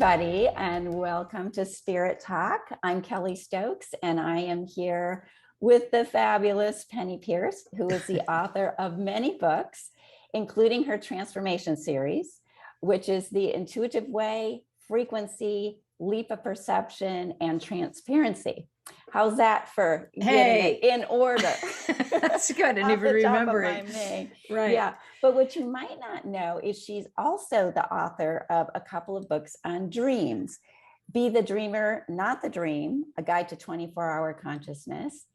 everybody, and welcome to Spirit Talk. I'm Kelly Stokes, and I am here with the fabulous Penny Pierce, who is the author of many books, including her transformation series, which is The Intuitive Way, Frequency, Leap of Perception, and Transparency. How's that for getting it in order? That's good. I didn't even remember it. Right. Yeah. But what you might not know is she's also the author of a couple of books on dreams. Be the Dreamer, Not the Dream, A Guide to 24-Hour Consciousness.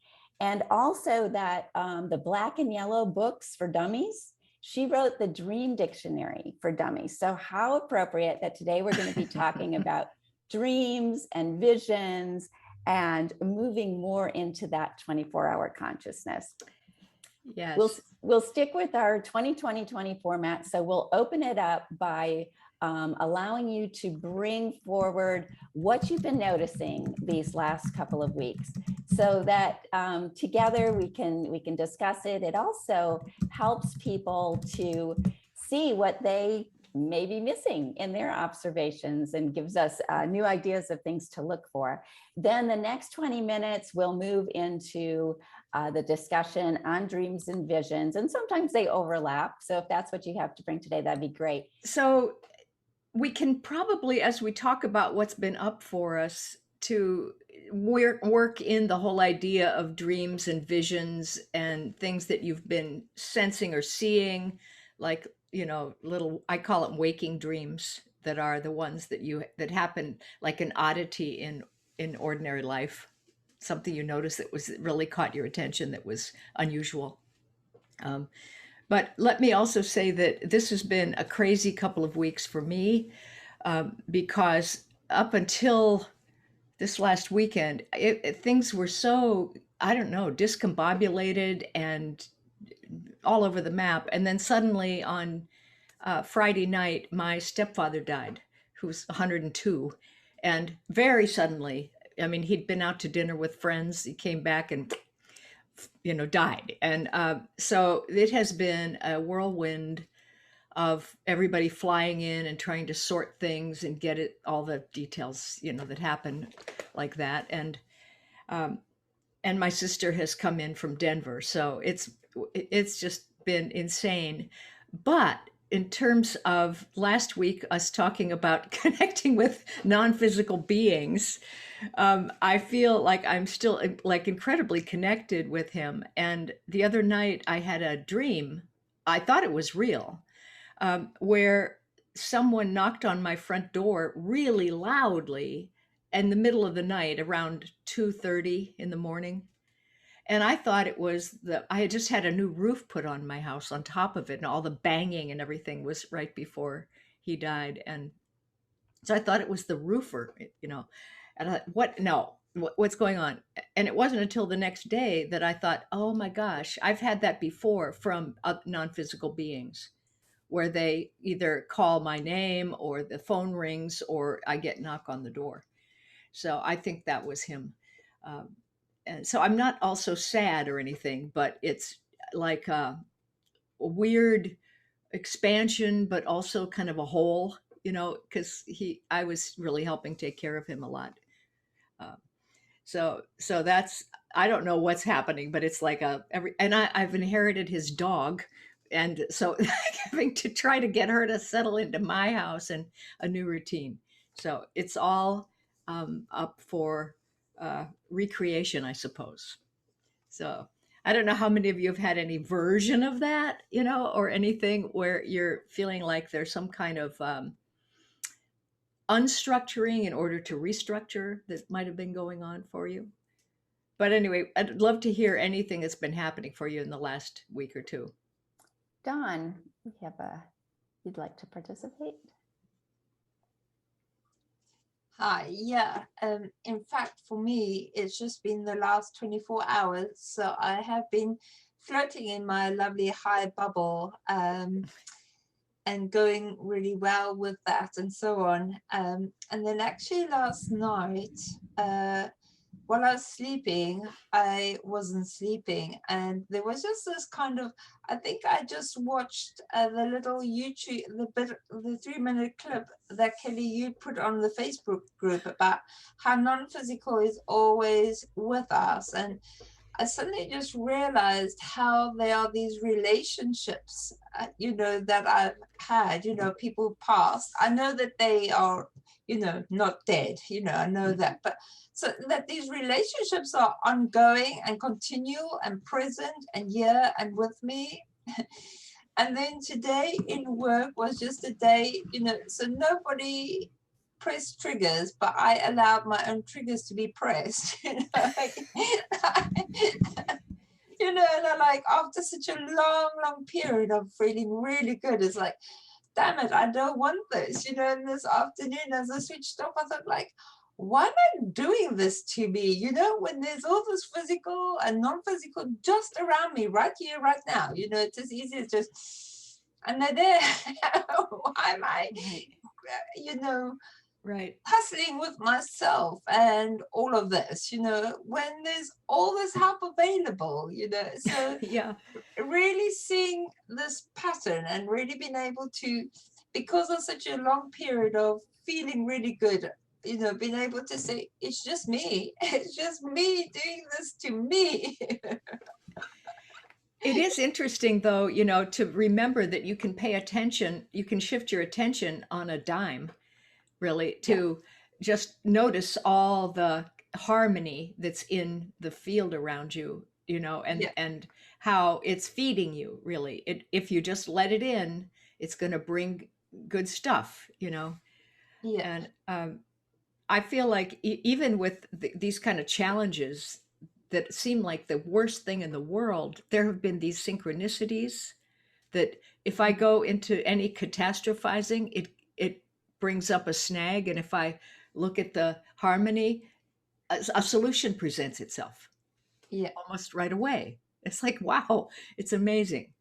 And also that the Black and Yellow books for dummies. She wrote the Dream Dictionary for Dummies. So how appropriate that today we're going to be talking about dreams and visions and moving more into that 24-hour consciousness. Yes. We'll stick with our 2020-20 format. So we'll open it up by allowing you to bring forward what you've been noticing these last couple of weeks, so that together we can discuss it. It also helps people to see what they may be missing in their observations and gives us new ideas of things to look for. Then the next 20 minutes, we'll move into the discussion on dreams and visions. And sometimes they overlap. So if that's what you have to bring today, that'd be great. So we can probably, as we talk about what's been up for us, to work in the whole idea of dreams and visions and things that you've been sensing or seeing, like, little, I call it waking dreams, that are the ones that happen like an oddity in ordinary life, something you noticed that really caught your attention, that was unusual. But let me also say that this has been a crazy couple of weeks for me, because up until this last weekend, things were so, I don't know, discombobulated and all over the map. And then suddenly on Friday night, my stepfather died, who's 102. And very suddenly, I mean, he'd been out to dinner with friends. He came back and, died. And so it has been a whirlwind of everybody flying in and trying to sort things and get all the details, that happen like that. And my sister has come in from Denver. So it's just been insane. But in terms of last week, us talking about connecting with non-physical beings, I feel like I'm still like incredibly connected with him. And the other night I had a dream. I thought it was real, where someone knocked on my front door really loudly in the middle of the night, around 2:30 in the morning. And I thought it was I had just had a new roof put on my house on top of it, and all the banging and everything was right before he died. And so I thought it was the roofer, and I thought, what? No, what's going on? And it wasn't until the next day that I thought, oh my gosh, I've had that before from non-physical beings, where they either call my name or the phone rings or I get knock on the door. So I think that was him. And so I'm not also sad or anything, but it's like a weird expansion, but also kind of a hole, because I was really helping take care of him a lot. So that's, I don't know what's happening, but it's like I've inherited his dog. And so having to try to get her to settle into my house and a new routine. So it's all up for recreation, I suppose. So I don't know how many of you have had any version of that, or anything where you're feeling like there's some kind of unstructuring in order to restructure that might have been going on for you. But anyway, I'd love to hear anything that's been happening for you in the last week or two. Dawn, you'd like to participate? Hi, yeah. In fact, for me, it's just been the last 24 hours. So I have been floating in my lovely high bubble and going really well with that and so on. And then actually last night, while I was sleeping, I wasn't sleeping, and there was just this kind of, I think I just watched the little YouTube, the 3-minute clip that Kelly, you put on the Facebook group about how non-physical is always with us. And I suddenly just realized how there are these relationships, that I've had, people past. I know that they are, not dead, I know that, but so that these relationships are ongoing and continual and present and here and with me. And then today in work was just a day, so nobody pressed triggers, but I allowed my own triggers to be pressed. And I'm like, after such a long period of feeling really good, it's like, damn it, I don't want this. And this afternoon, as I switched off, I thought, like, why am I doing this to me? When there's all this physical and non-physical just around me, right here, right now. It's as easy as just, and they're there. Why am I, Right. hustling with myself and all of this, when there's all this help available, so Yeah. really seeing this pattern and really being able to, because of such a long period of feeling really good, being able to say, it's just me, it's just me doing this to me. It is interesting, though, to remember that you can pay attention, you can shift your attention on a dime, really, to just notice all the harmony that's in the field around you, and how it's feeding you, really. If you just let it in, it's going to bring good stuff, Yeah. And I feel like even with these kind of challenges that seem like the worst thing in the world, there have been these synchronicities that if I go into any catastrophizing, it brings up a snag, and if I look at the harmony, a solution presents itself Yeah. almost right away. It's like, wow, it's amazing.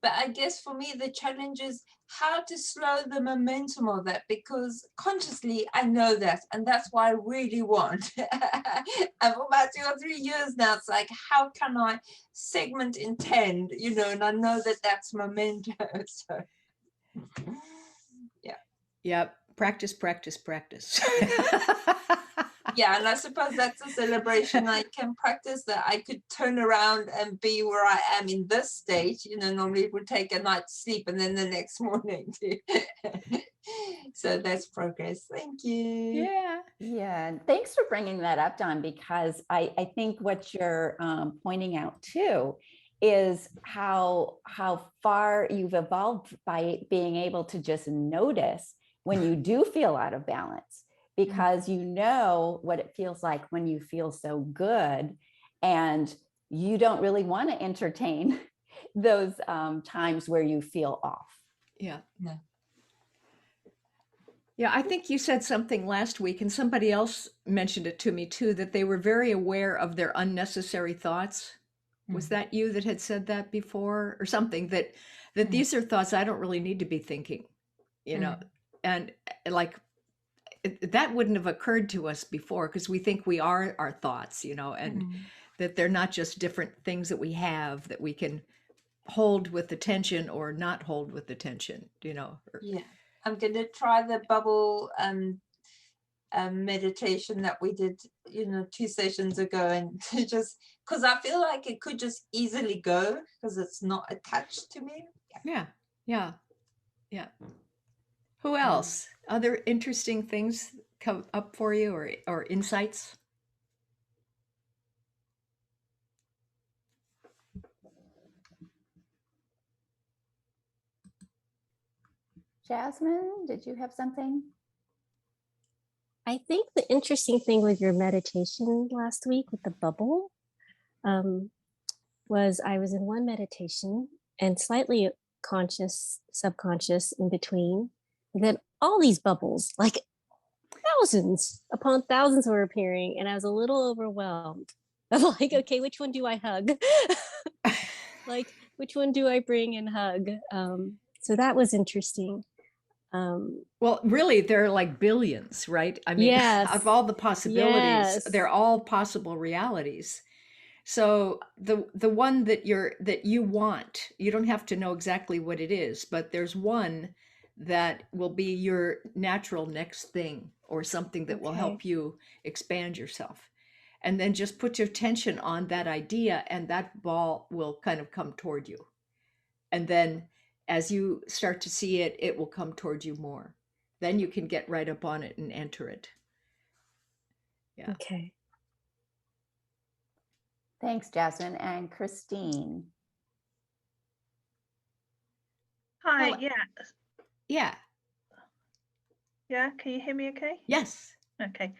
But I guess for me, the challenge is how to slow the momentum of that, because consciously I know that, and that's what I really want. And for about 2 or 3 years now, it's like, how can I segment intend, and I know that that's momentum. So, yeah. Yeah, practice, practice, practice. Yeah, and I suppose that's a celebration I can practice, that I could turn around and be where I am in this state. Normally it would take a night's sleep and then the next morning too. So that's progress. Thank you. Yeah. Yeah, and thanks for bringing that up, Don, because I think what you're pointing out too is how far you've evolved by being able to just notice when you do feel out of balance, because you know what it feels like when you feel so good, and you don't really want to entertain those times where you feel off. Yeah. No. Yeah, I think you said something last week, and somebody else mentioned it to me too, that they were very aware of their unnecessary thoughts. Was that you that had said that before, or something, that these are thoughts I don't really need to be thinking, and like that wouldn't have occurred to us before, because we think we are our thoughts, and that they're not just different things that we have that we can hold with attention or not hold with attention, Yeah, I'm going to try the bubble meditation that we did 2 sessions ago, and to just, because I feel like it could just easily go because it's not attached to me. Yeah. Who else? Other interesting things come up for you, or insights? Jasmine, did you have something? I think the interesting thing with your meditation last week with the bubble was I was in one meditation and slightly conscious, subconscious in between. And then all these bubbles, like thousands upon thousands, were appearing. And I was a little overwhelmed. I'm like, okay, which one do I hug? Like, which one do I bring and hug? So that was interesting. Well, really, there are like billions, right? I mean, Yes. of all the possibilities, Yes. they're all possible realities. So the one that you want, you don't have to know exactly what it is, but there's one that will be your natural next thing, or something that will Okay. help you expand yourself. And then just put your attention on that idea, and that ball will kind of come toward you. And then as you start to see it, it will come toward you more. Then you can get right up on it and enter it. Yeah. Okay. Thanks, Jasmine. And Christine. Hi, Well, yeah. Yeah. Yeah, can you hear me okay? Yes. Okay.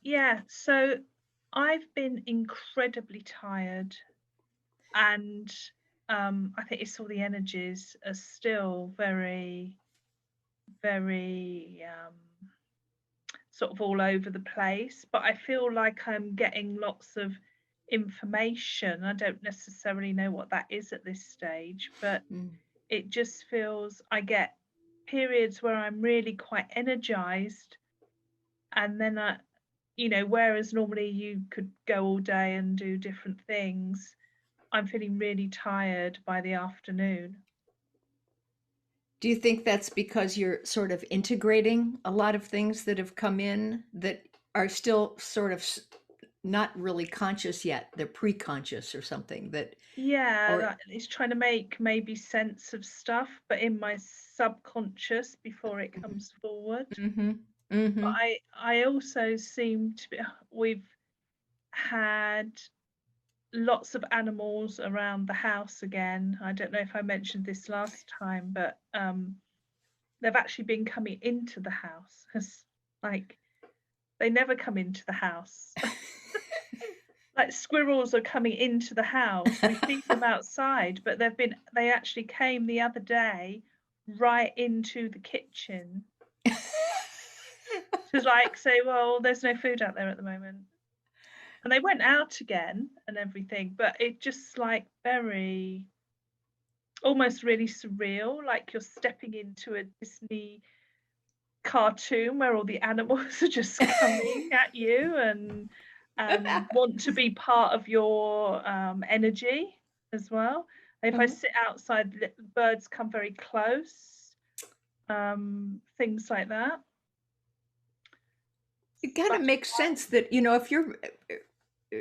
Yeah, so I've been incredibly tired, and I think it's all the energies are still very, very sort of all over the place, but I feel like I'm getting lots of information. I don't necessarily know what that is at this stage, but Mm. it just feels I get periods where I'm really quite energized, and then whereas normally you could go all day and do different things, I'm feeling really tired by the afternoon. Do you think that's because you're sort of integrating a lot of things that have come in that are still sort of not really conscious yet? They're pre-conscious or something that, Yeah, or that it's trying to make maybe sense of stuff, but in my subconscious before it comes forward. mm-hmm, But mm-hmm. I also seem to be, we've had lots of animals around the house again. I don't know if I mentioned this last time, but they've actually been coming into the house. Like, they never come into the house. Like, squirrels are coming into the house. We feed them outside, but they actually came the other day right into the kitchen to like say, well, there's no food out there at the moment. And they went out again and everything, but it just like very almost really surreal, like you're stepping into a Disney cartoon where all the animals are just coming at you and want to be part of your energy as well. And if I sit outside, birds come very close, things like that. It kind of makes sense that, if you're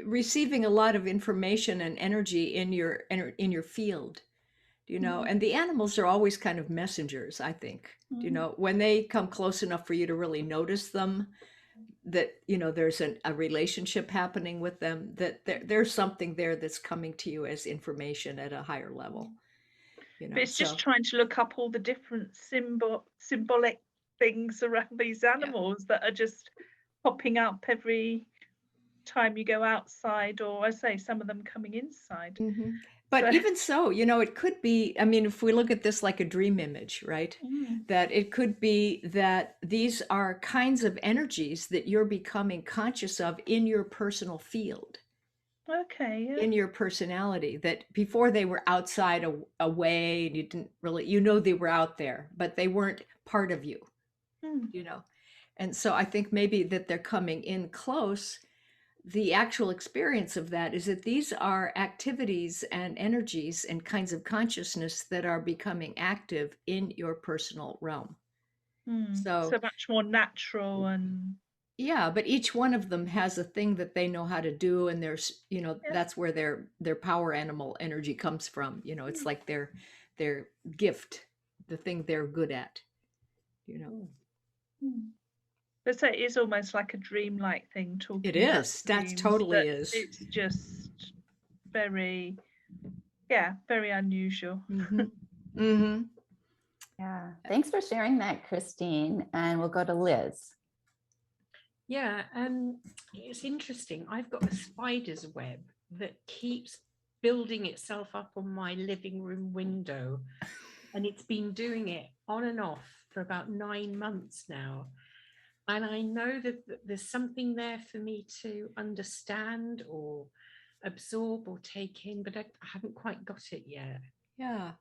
receiving a lot of information and energy in your field, and the animals are always kind of messengers, I think. When they come close enough for you to really notice them, that there's a relationship happening with them, that there's something there that's coming to you as information at a higher level. But it's just So trying to look up all the different symbolic things around these animals that are just popping up every time you go outside, or I say some of them coming inside. But So even so, it could be, I mean, if we look at this like a dream image, right? That it could be that these are kinds of energies that you're becoming conscious of in your personal field, okay, yeah. in your personality, that before they were outside away, and you didn't really, they were out there, but they weren't part of you, And so I think maybe that they're coming in close. The actual experience of that is that these are activities and energies and kinds of consciousness that are becoming active in your personal realm. So much more natural. And yeah, but each one of them has a thing that they know how to do, and there's that's where their power animal energy comes from. It's like their gift, the thing they're good at. But so it is almost like a dream-like thing talking. It is. That totally is. It's just very, very unusual. Yeah. Thanks for sharing that, Christine. And we'll go to Liz. Yeah, it's interesting. I've got a spider's web that keeps building itself up on my living room window, and it's been doing it on and off for about 9 months now. And I know that there's something there for me to understand or absorb or take in, but I haven't quite got it yet. Yeah.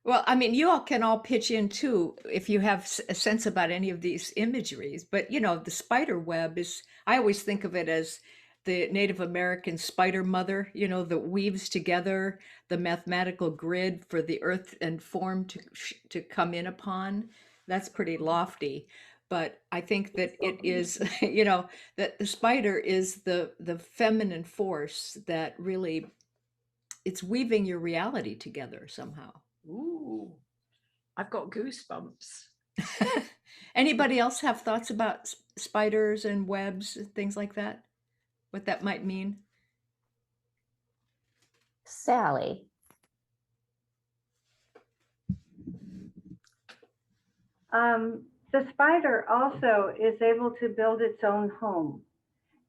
Well, I mean, you all can all pitch in too if you have a sense about any of these imageries. But, the spider web is, I always think of it as the Native American spider mother, that weaves together the mathematical grid for the earth and form to come in upon. That's pretty lofty. But I think that it is, that the spider is the feminine force that really, it's weaving your reality together somehow. Ooh, I've got goosebumps. Anybody else have thoughts about spiders and webs and things like that? What that might mean? Sally. The spider also is able to build its own home,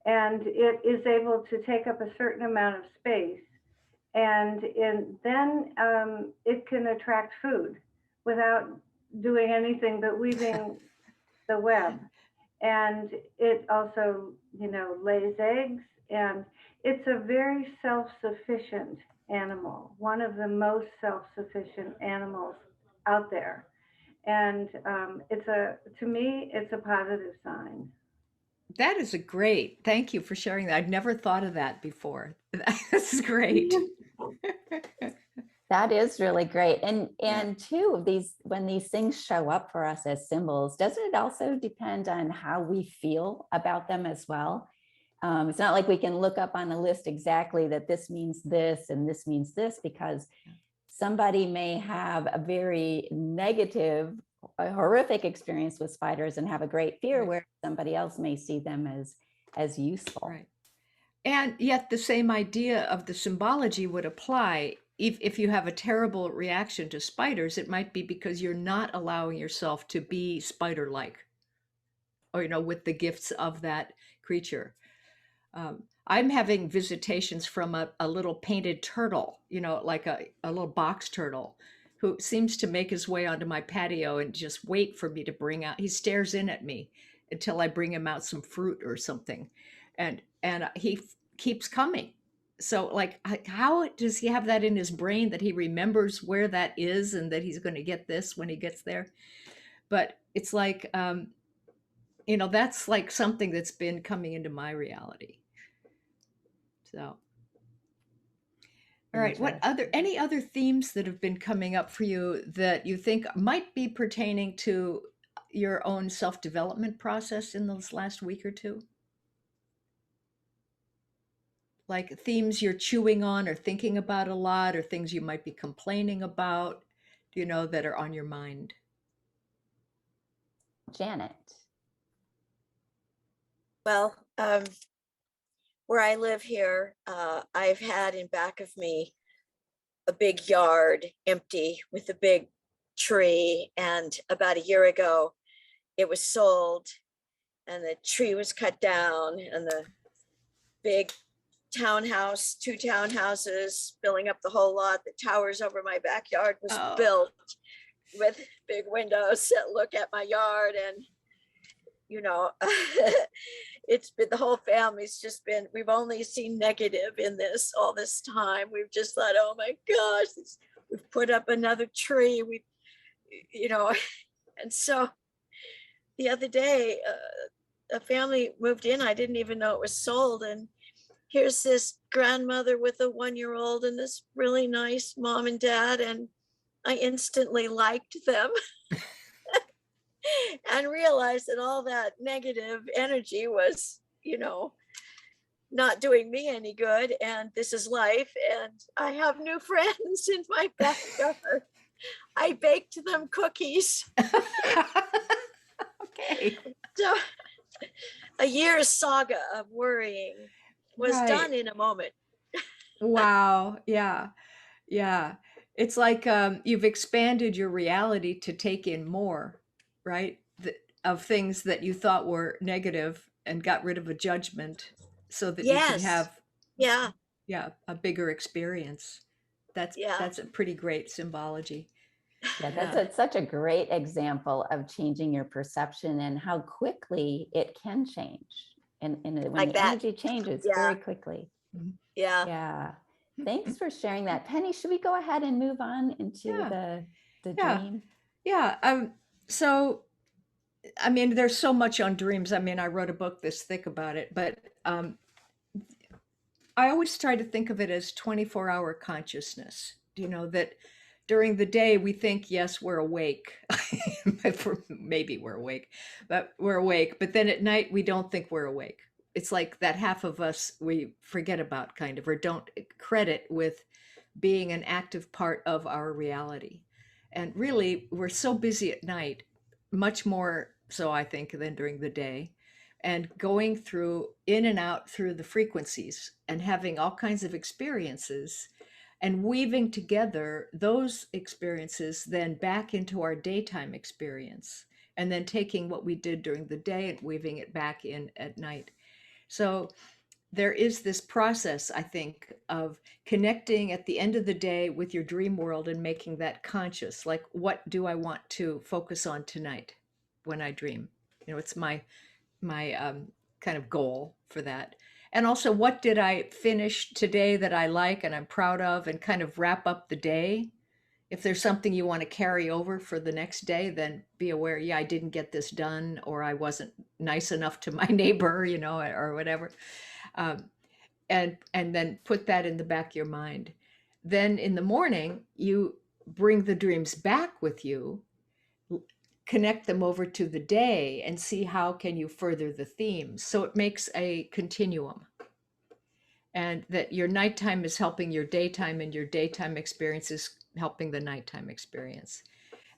and it is able to take up a certain amount of space, and then it can attract food without doing anything but weaving the web. And it also, lays eggs, and it's a very self-sufficient animal, one of the most self-sufficient animals out there. And to me, it's a positive sign. That is thank you for sharing that. I'd never thought of that before. That's great. That is really great. And two of these, when these things show up for us as symbols, doesn't it also depend on how we feel about them as well? It's not like we can look up on a list exactly that this means this and this means this, because somebody may have a very negative, a horrific experience with spiders and have a great fear, where somebody else may see them as useful. Right. And yet the same idea of the symbology would apply. If you have a terrible reaction to spiders, it might be because you're not allowing yourself to be spider-like, or, with the gifts of that creature. I'm having visitations from a little painted turtle, like a little box turtle, who seems to make his way onto my patio and just wait for me to bring out. He stares in at me until I bring him out some fruit or something. And he keeps coming. So, like, how does he have that in his brain that he remembers where that is and that he's going to get this when he gets there? But it's like, that's like something that's been coming into my reality. So, all right. Any other themes that have been coming up for you that you think might be pertaining to your own self-development process in this last week or two? Like themes you're chewing on or thinking about a lot, or things you might be complaining about, that are on your mind? Janet. Well, where I live here, I've had in back of me a big yard empty with a big tree. And about a year ago, it was sold, and the tree was cut down, and the big townhouse, 2 townhouses filling up the whole lot, the towers over my backyard was built with big windows that look at my yard. And it's been, the whole family's just been, we've only seen negative in this all this time. We've just thought, oh my gosh, we've put up another tree, and so the other day a family moved in. I didn't even know it was sold, and here's this grandmother with a 1-year-old and this really nice mom and dad, and I instantly liked them. And realized that all that negative energy was, not doing me any good. And this is life. And I have new friends in my backyard. I baked them cookies. Okay. So a year's saga of worrying was done in a moment. Wow. Yeah. Yeah. It's like you've expanded your reality to take in more, right? Of things that you thought were negative, and got rid of a judgment so that you could have a bigger experience. That's a pretty great symbology. Yeah, that's such a great example of changing your perception and how quickly it can change. And when Like the that. energy changes very quickly. Yeah. Yeah. Thanks for sharing that. Penny, should we go ahead and move on into Yeah. the Yeah. dream? Yeah. So, I mean, there's so much on dreams. I mean, I wrote a book this thick about it, but I always try to think of it as 24-hour consciousness. That during the day we think, yes, we're awake. Maybe we're awake, but we're awake. But then at night we don't think we're awake. It's like that half of us we forget about, kind of, or don't credit with being an active part of our reality. And really, we're so busy at night, much more so, I think, than during the day, and going through in and out through the frequencies and having all kinds of experiences and weaving together those experiences then back into our daytime experience, and then taking what we did during the day and weaving it back in at night. So there is this process, I think, of connecting at the end of the day with your dream world and making that conscious. Like, what do I want to focus on tonight when I dream? It's my kind of goal for that. And also, what did I finish today that I like and I'm proud of, and kind of wrap up the day. If there's something you want to carry over for the next day, then be aware, yeah, I didn't get this done, or I wasn't nice enough to my neighbor, or whatever. And then put that in the back of your mind. Then in the morning, you bring the dreams back with you, connect them over to the day, and see how can you further the themes. So it makes a continuum, and that your nighttime is helping your daytime, and your daytime experience is helping the nighttime experience.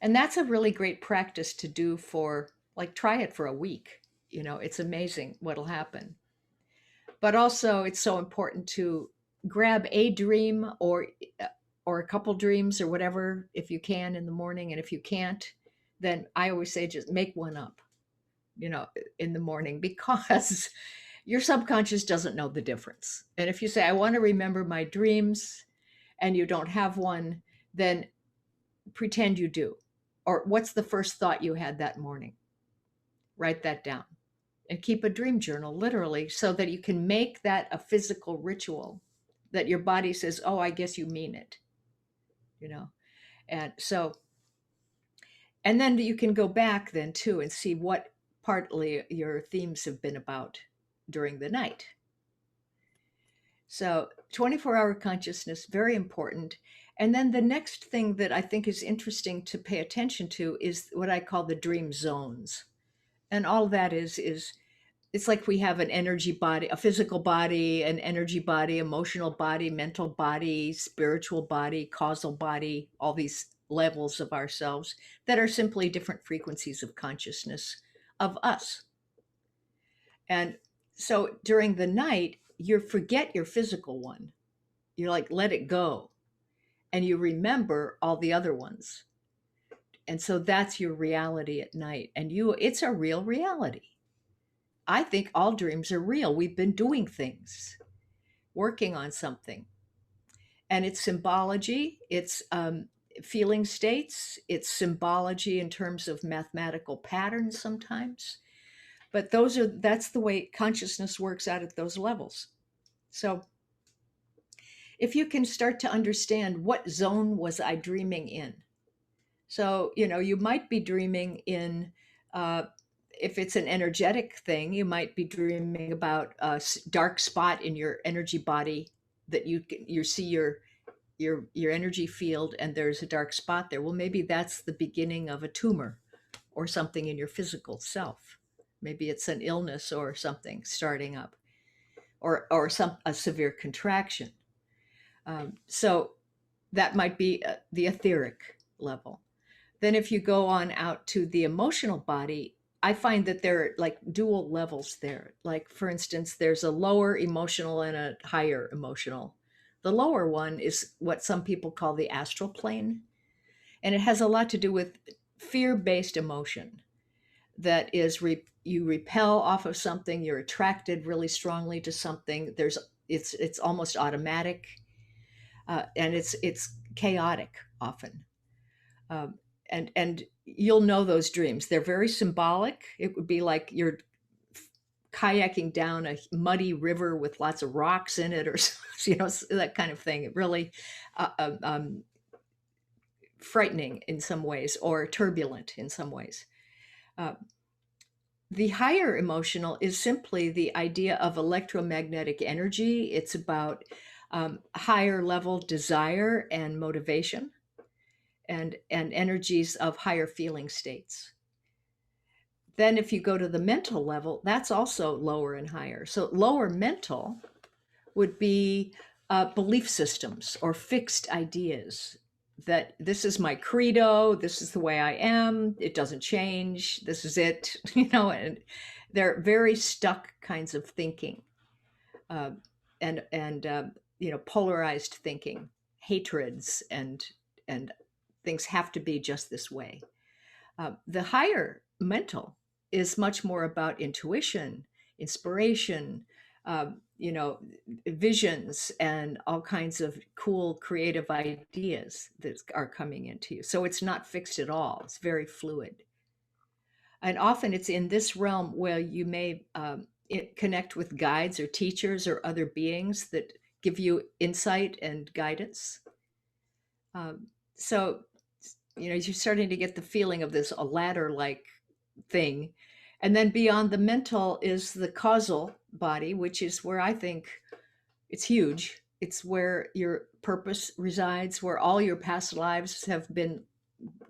And that's a really great practice to do for, like, try it for a week. It's amazing what'll happen. But also, it's so important to grab a dream or a couple dreams or whatever, if you can, in the morning. And if you can't, then I always say just make one up, in the morning, because your subconscious doesn't know the difference. And if you say, I want to remember my dreams, and you don't have one, then pretend you do. Or what's the first thought you had that morning? Write that down. And keep a dream journal, literally, so that you can make that a physical ritual that your body says, oh, I guess you mean it, And so, and then you can go back then too and see what partly your themes have been about during the night. So 24-hour consciousness, very important. And then the next thing that I think is interesting to pay attention to is what I call the dream zones. And all that is it's like we have an energy body, a physical body, an energy body, emotional body, mental body, spiritual body, causal body, all these levels of ourselves that are simply different frequencies of consciousness of us. And so during the night, you forget your physical one. You're like, let it go. And you remember all the other ones. And so that's your reality at night. And it's a real reality. I think all dreams are real. We've been doing things, working on something. And it's symbology, it's feeling states, it's symbology in terms of mathematical patterns sometimes. But that's the way consciousness works out at those levels. So if you can start to understand, what zone was I dreaming in? So, you might be dreaming in, if it's an energetic thing, you might be dreaming about a dark spot in your energy body that you see your energy field, and there's a dark spot there. Well, maybe that's the beginning of a tumor or something in your physical self. Maybe it's an illness or something starting up, or a severe contraction. So that might be the etheric level. Then if you go on out to the emotional body, I find that there are like dual levels there. Like, for instance, there's a lower emotional and a higher emotional. The lower one is what some people call the astral plane. And it has a lot to do with fear-based emotion. That is, you repel off of something, you're attracted really strongly to something. It's almost automatic, and it's chaotic often. And you'll know those dreams. They're very symbolic. It would be like you're kayaking down a muddy river with lots of rocks in it, or that kind of thing. It really frightening in some ways, or turbulent in some ways. The higher emotional is simply the idea of electromagnetic energy. It's about higher level desire and motivation, and energies of higher feeling states. Then if you go to the mental level, that's also lower and higher. So lower mental would be belief systems or fixed ideas that this is my credo, this is the way I am, it doesn't change, this is it, and they're very stuck kinds of thinking, and polarized thinking, hatreds, and things have to be just this way. The higher mental is much more about intuition, inspiration, visions, and all kinds of cool creative ideas that are coming into you. So it's not fixed at all. It's very fluid. And often it's in this realm where you may connect with guides or teachers or other beings that give you insight and guidance. So you're starting to get the feeling of this a ladder-like thing. And then beyond the mental is the causal body, which is where I think it's huge. It's where your purpose resides, where all your past lives have been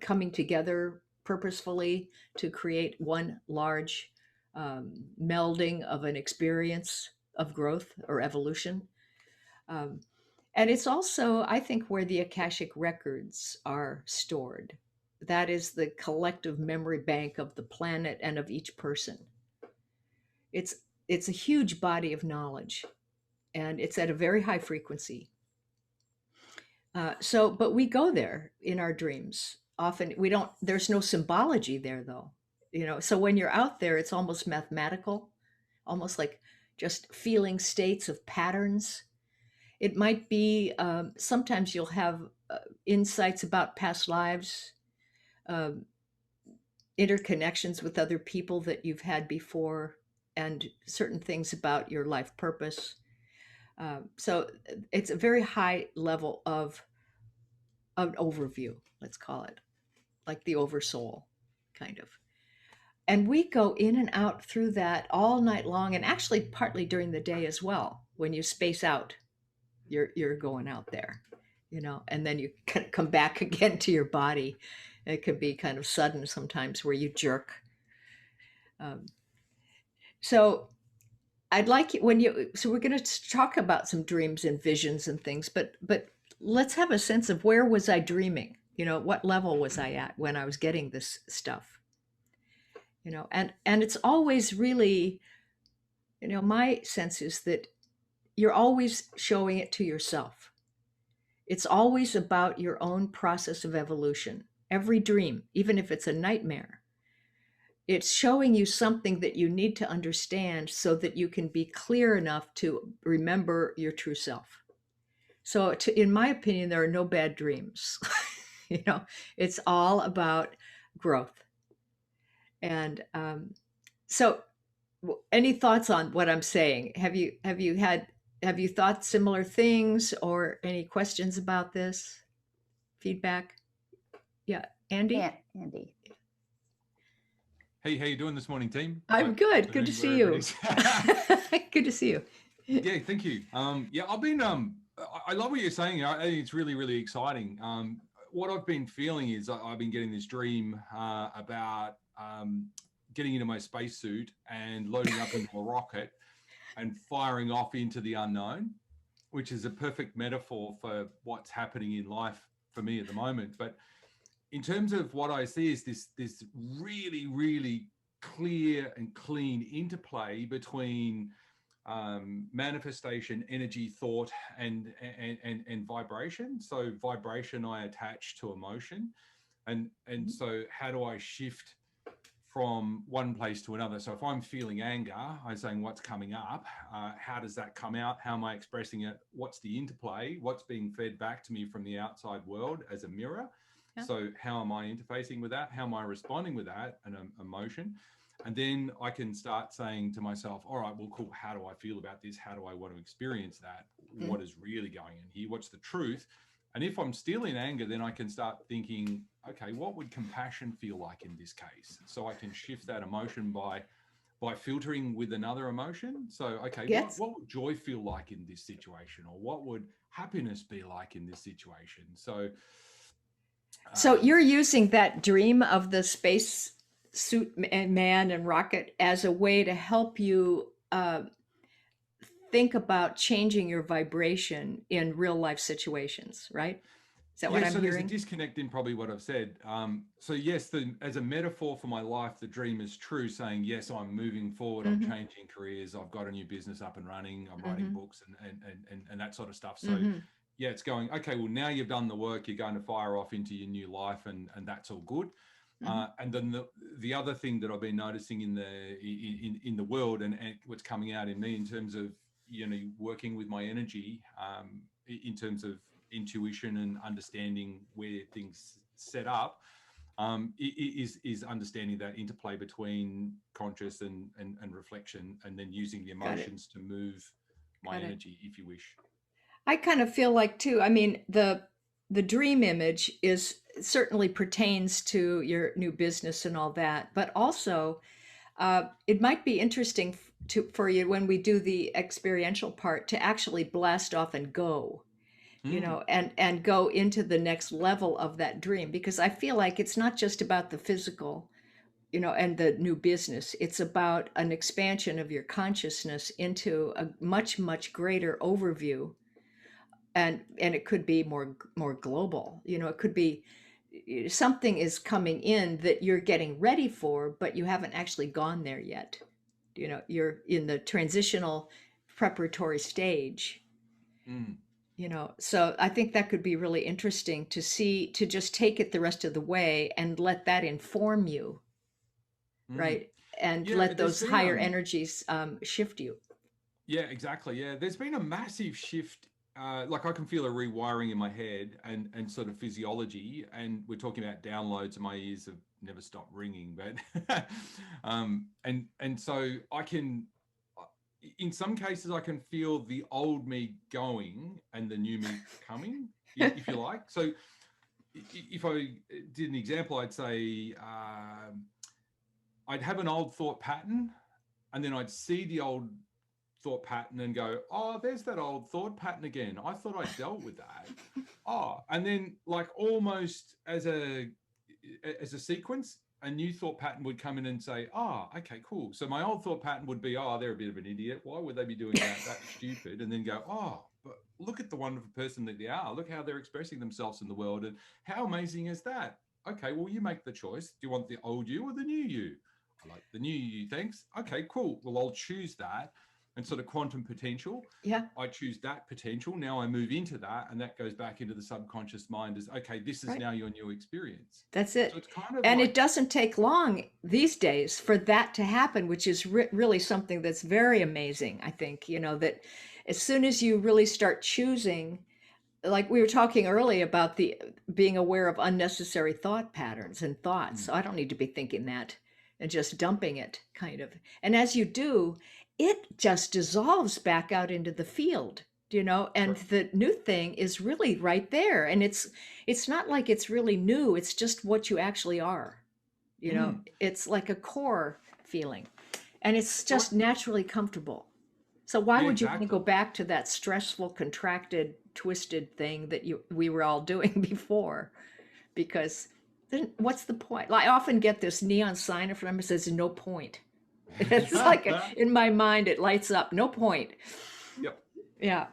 coming together purposefully to create one large melding of an experience of growth or evolution. And it's also, I think, where the Akashic records are stored. That is the collective memory bank of the planet and of each person. It's a huge body of knowledge, and it's at a very high frequency. But we go there in our dreams. Often there's no symbology there though. So when you're out there, it's almost mathematical, almost like just feeling states of patterns. It might be, sometimes you'll have insights about past lives, interconnections with other people that you've had before, and certain things about your life purpose. So it's a very high level of an overview, let's call it, like the oversoul, kind of. And we go in and out through that all night long, and actually partly during the day as well. When you space out, you're going out there, and then you come back again to your body. It could be kind of sudden sometimes, where you jerk. So I'd like you, so we're going to talk about some dreams and visions and things, but let's have a sense of, where was I dreaming? What level was I at when I was getting this stuff? And it's always really, my sense is that you're always showing it to yourself. It's always about your own process of evolution. Every dream, even if it's a nightmare, it's showing you something that you need to understand so that you can be clear enough to remember your true self. So in my opinion, there are no bad dreams. It's all about growth. And so any thoughts on what I'm saying? Have you thought similar things, or any questions about this? Feedback? Yeah, Andy? Yeah, Andy. Hey, how you doing this morning, team? I'm good. Good to see you. Good to see you. Yeah, thank you. I've been, I love what you're saying. I think it's really, really exciting. What I've been feeling is I've been getting this dream about getting into my spacesuit and loading up into a rocket and firing off into the unknown, which is a perfect metaphor for what's happening in life for me at the moment. But in terms of what I see is this really, really clear and clean interplay between manifestation, energy, thought, and vibration. So vibration I attach to emotion, and so how do I shift from one place to another? So if I'm feeling anger, I'm saying, what's coming up? How does that come out? How am I expressing it? What's the interplay? What's being fed back to me from the outside world as a mirror? Yeah. So how am I interfacing with that? How am I responding with that? An emotion. And then I can start saying to myself, all right, well, cool. How do I feel about this? How do I want to experience that? What is really going on here? What's the truth? And if I'm still in anger, then I can start thinking, okay, what would compassion feel like in this case? So I can shift that emotion by filtering with another emotion. So, okay, Yes. what would joy feel like in this situation? Or what would happiness be like in this situation? So you're using that dream of the space suit man and rocket as a way to help you think about changing your vibration in real life situations, right? Is that what I'm so hearing? there's a disconnect in probably what I've said. So yes, as a metaphor for my life, the dream is true, saying, yes, I'm moving forward, I'm changing careers, I've got a new business up and running, I'm writing books and that sort of stuff. So yeah, it's going, okay, well, now you've done the work, you're going to fire off into your new life and that's all good. And then the other thing that I've been noticing in the world and what's coming out in me in terms of, working with my energy, in terms of intuition and understanding where things set up, is understanding that interplay between conscious and reflection, and then using the emotions to move my energy, if you wish. I kind of feel like too, I mean, the dream image is certainly pertains to your new business and all that, but also it might be interesting for you when we do the experiential part to actually blast off and go, and go into the next level of that dream, because I feel like it's not just about the physical, and the new business. It's about an expansion of your consciousness into a much, much greater overview. And it could be more global. It could be something is coming in that you're getting ready for, but you haven't actually gone there yet. You're in the transitional preparatory stage. So I think that could be really interesting to see, to just take it the rest of the way and let that inform you, right? And let those higher energies shift you. Yeah, exactly. Yeah, there's been a massive shift. Like I can feel a rewiring in my head and sort of physiology. And we're talking about downloads, and my ears have never stopped ringing. But and so I can, in some cases, I can feel the old me going and the new me coming, if you like. So if I did an example, I'd say I'd have an old thought pattern, and then I'd see the old thought pattern and go, oh, there's that old thought pattern again. I thought I dealt with that. And then like almost as a sequence, a new thought pattern would come in and say, okay, cool. So my old thought pattern would be, they're a bit of an idiot. Why would they be doing that? That's stupid. And then go, but look at the wonderful person that they are. Look how they're expressing themselves in the world. And how amazing is that? Okay, well, you make the choice. Do you want the old you or the new you? I like the new you, thanks. Okay, cool. Well, I'll choose that. And sort of quantum potential. Yeah. I choose that potential. Now I move into that, and that goes back into the subconscious mind as, okay, this is now your new experience. That's it. So it's kind of and it doesn't take long these days for that to happen, which is really something that's very amazing. I think, that as soon as you really start choosing, like we were talking earlier about the being aware of unnecessary thought patterns and thoughts. So I don't need to be thinking that and just dumping it kind of. And as you do, it just dissolves back out into the field, and the new thing is really right there. And it's not like it's really new. It's just what you actually are, it's like a core feeling, and it's just naturally comfortable. So why would you want to go back to that stressful, contracted, twisted thing that we were all doing before? Because then what's the point? Like, I often get this neon sign in front of me that says no point. It's like in my mind, it lights up. No point. Yep. Yeah.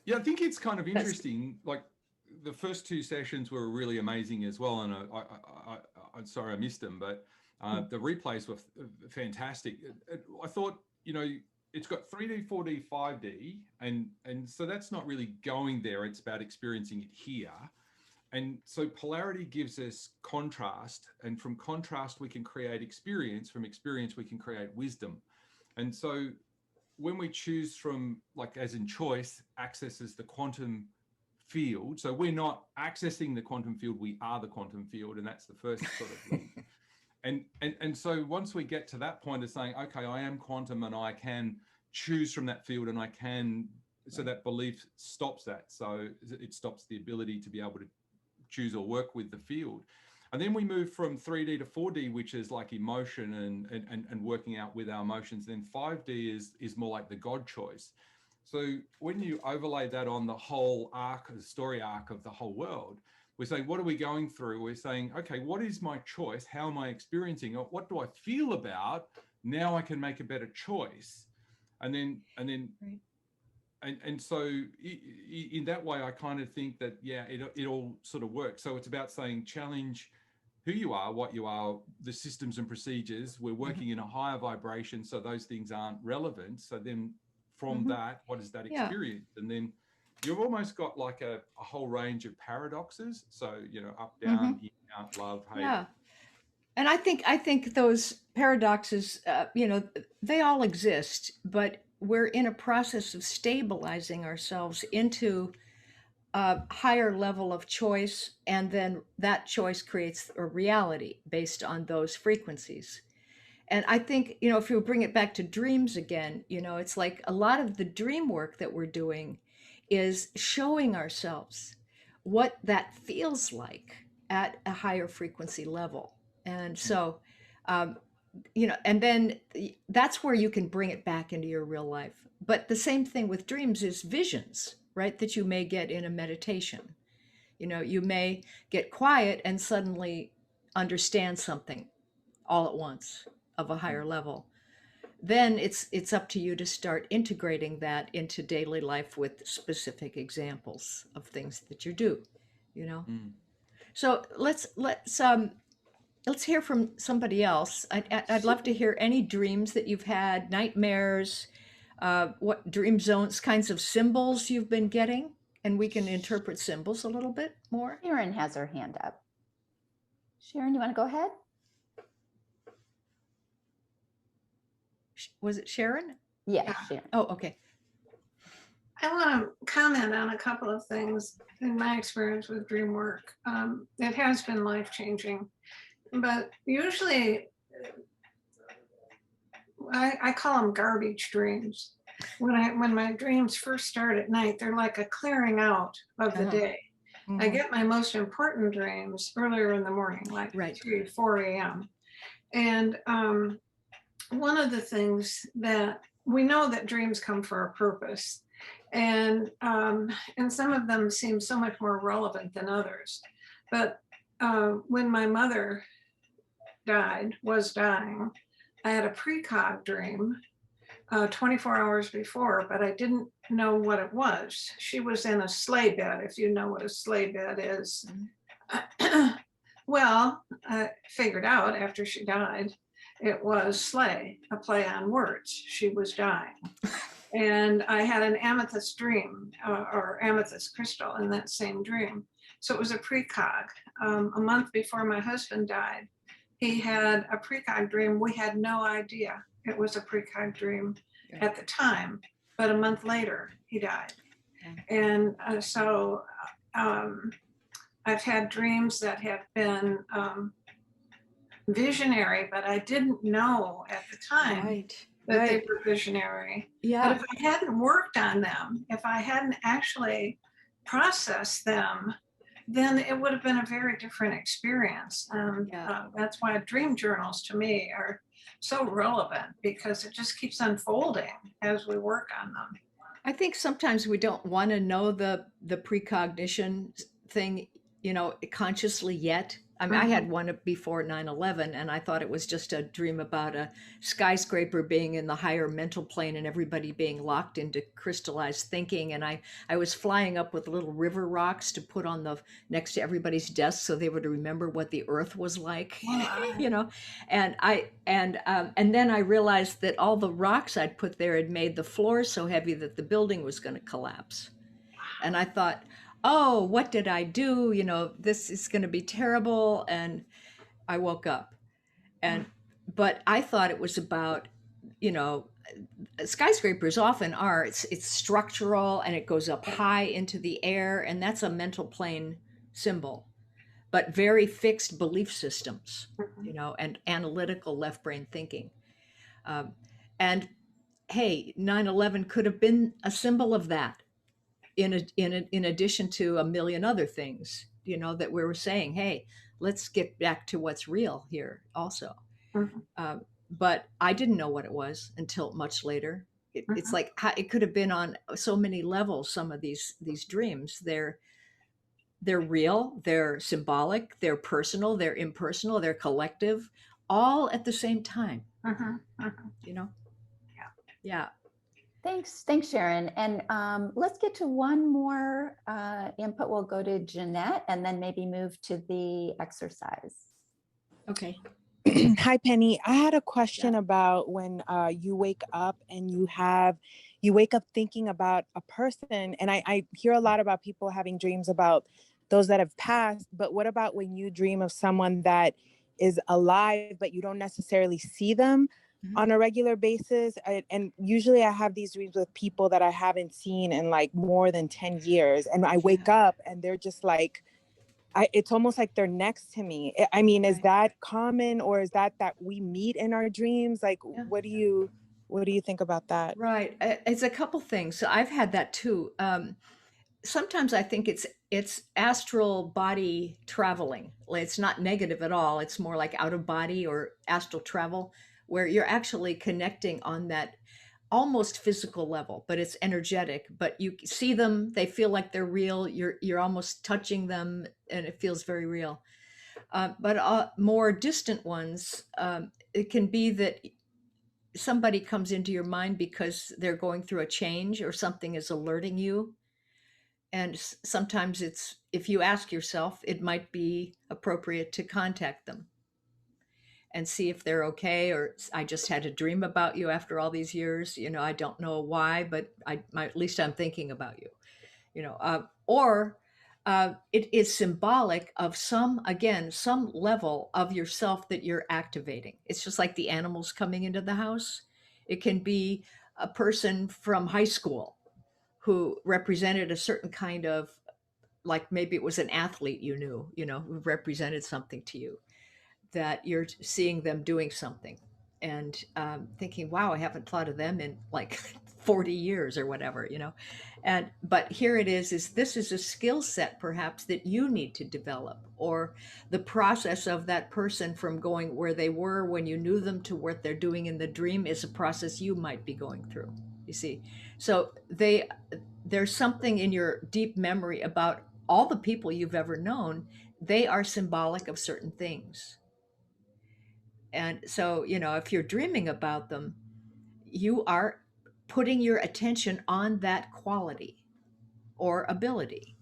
Yeah, I think it's kind of interesting. Like the first two sessions were really amazing as well, and I'm sorry I missed them, but the replays were fantastic. I thought, it's got 3D, 4D, 5D, and so that's not really going there. It's about experiencing it here. And so polarity gives us contrast, and from contrast we can create experience. From experience we can create wisdom. And so when we choose from, like as in choice, accesses the quantum field. So we're not accessing the quantum field, we are the quantum field, and that's the first sort of leap. and so once we get to that point of saying, okay, I am quantum and I can choose from that field and I can, so that belief stops that. So it stops the ability to be able to choose or work with the field. And then we move from 3D to 4D, which is like emotion and working out with our emotions. Then 5D is more like the God choice. So when you overlay that on the whole arc, the story arc of the whole world, we're saying, what are we going through? We're saying, okay, what is my choice? How am I experiencing it? What do I feel about? Now I can make a better choice. And then Right. and so in that way, I kind of think that, yeah, it all sort of works. So it's about saying, challenge who you are, what you are, the systems and procedures. We're working in a higher vibration, so those things aren't relevant. So then from that, what is that Yeah. experience? And then you've almost got like a whole range of paradoxes. So, you know, up, down, in, out, love, hate. Yeah. And I think those paradoxes, they all exist, but we're in a process of stabilizing ourselves into a higher level of choice, and then that choice creates a reality based on those frequencies. And I think, if you bring it back to dreams again, it's like a lot of the dream work that we're doing is showing ourselves what that feels like at a higher frequency level. And so, and then that's where you can bring it back into your real life. But the same thing with dreams is visions, right? That you may get in a meditation. You may get quiet and suddenly understand something all at once of a higher level. Then it's up to you to start integrating that into daily life with specific examples of things that you do, So let's hear from somebody else. I'd love to hear any dreams that you've had, nightmares, what dream zones, kinds of symbols you've been getting, and we can interpret symbols a little bit more. Sharon has her hand up. Sharon, you want to go ahead? Was it Sharon? Yeah, Sharon. Oh, okay. I want to comment on a couple of things in my experience with dream work. It has been life-changing, but usually I call them garbage dreams. When my dreams first start at night, they're like a clearing out of the day. I get my most important dreams earlier in the morning, like 3, 4 a.m. And one of the things that we know that dreams come for a purpose, and some of them seem so much more relevant than others. But when my mother was dying, I had a precog dream 24 hours before, but I didn't know what it was. She was in a sleigh bed, if you know what a sleigh bed is. Well, I figured out after she died, it was sleigh, a play on words. She was dying. And I had an amethyst dream or amethyst crystal in that same dream. So it was a precog. A month before my husband died, he had a precog dream. We had no idea it was a precog dream at the time, but a month later he died. And so I've had dreams that have been visionary, but I didn't know at the time that they were visionary. Yeah. But if I hadn't worked on them, if I hadn't actually processed them, then it would have been a very different experience. That's why dream journals to me are so relevant, because it just keeps unfolding as we work on them. I think sometimes we don't want to know the precognition thing, consciously yet. I mean, I had one before 9/11, and I thought it was just a dream about a skyscraper being in the higher mental plane and everybody being locked into crystallized thinking. And I was flying up with little river rocks to put on the next to everybody's desk so they would remember what the earth was like, And then I realized that all the rocks I'd put there had made the floor so heavy that the building was going to collapse. And I thought, oh, what did I do? This is going to be terrible. And I woke up. But I thought it was about, skyscrapers often are, it's structural and it goes up high into the air, and that's a mental plane symbol. but very fixed belief systems, you know, and analytical left brain thinking. And hey, 9/11 could have been a symbol of that, in addition to a million other things, you know, that we were saying, hey, let's get back to what's real here also. But I didn't know what it was until much later. It's like it could have been on so many levels. Some of these dreams, they're real, they're symbolic, they're personal, they're impersonal, they're collective, all at the same time. You know? Yeah. Thanks, Sharon. And let's get to one more input. We'll go to Jeanette and then maybe move to the exercise. Okay. Hi, Penny. I had a question about when you wake up and you wake up thinking about a person. And I hear a lot about people having dreams about those that have passed. But what about when you dream of someone that is alive, but you don't necessarily see them on a regular basis? And usually I have these dreams with people that I haven't seen in like more than 10 years. And I wake up and they're just like, it's almost like they're next to me. I mean, is that common, or is that we meet in our dreams? Like, what do you think about that? Right. It's a couple things. So I've had that too. Sometimes I think it's astral body traveling. It's not negative at all. It's more like out of body or astral travel, where you're actually connecting on that almost physical level, but it's energetic. But you see them, they feel like they're real. You're almost touching them, and it feels very real. But more distant ones, it can be that somebody comes into your mind because they're going through a change or something is alerting you. And sometimes it's, if you ask yourself, it might be appropriate to contact them and see if they're okay. Or I just had a dream about you after all these years. You know, I don't know why, but at least I'm thinking about you. You know, or it is symbolic of some level of yourself that you're activating. It's just like the animals coming into the house. It can be a person from high school who represented a certain kind of, like maybe it was an athlete you knew, you know, who represented something to you, that you're seeing them doing something and thinking, wow, I haven't thought of them in like 40 years or whatever, you know. But here it is this is a skill set perhaps that you need to develop, or the process of that person from going where they were when you knew them to what they're doing in the dream is a process you might be going through, you see. So there's something in your deep memory about all the people you've ever known. They are symbolic of certain things. And so, you know, if you're dreaming about them, you are putting your attention on that quality or ability,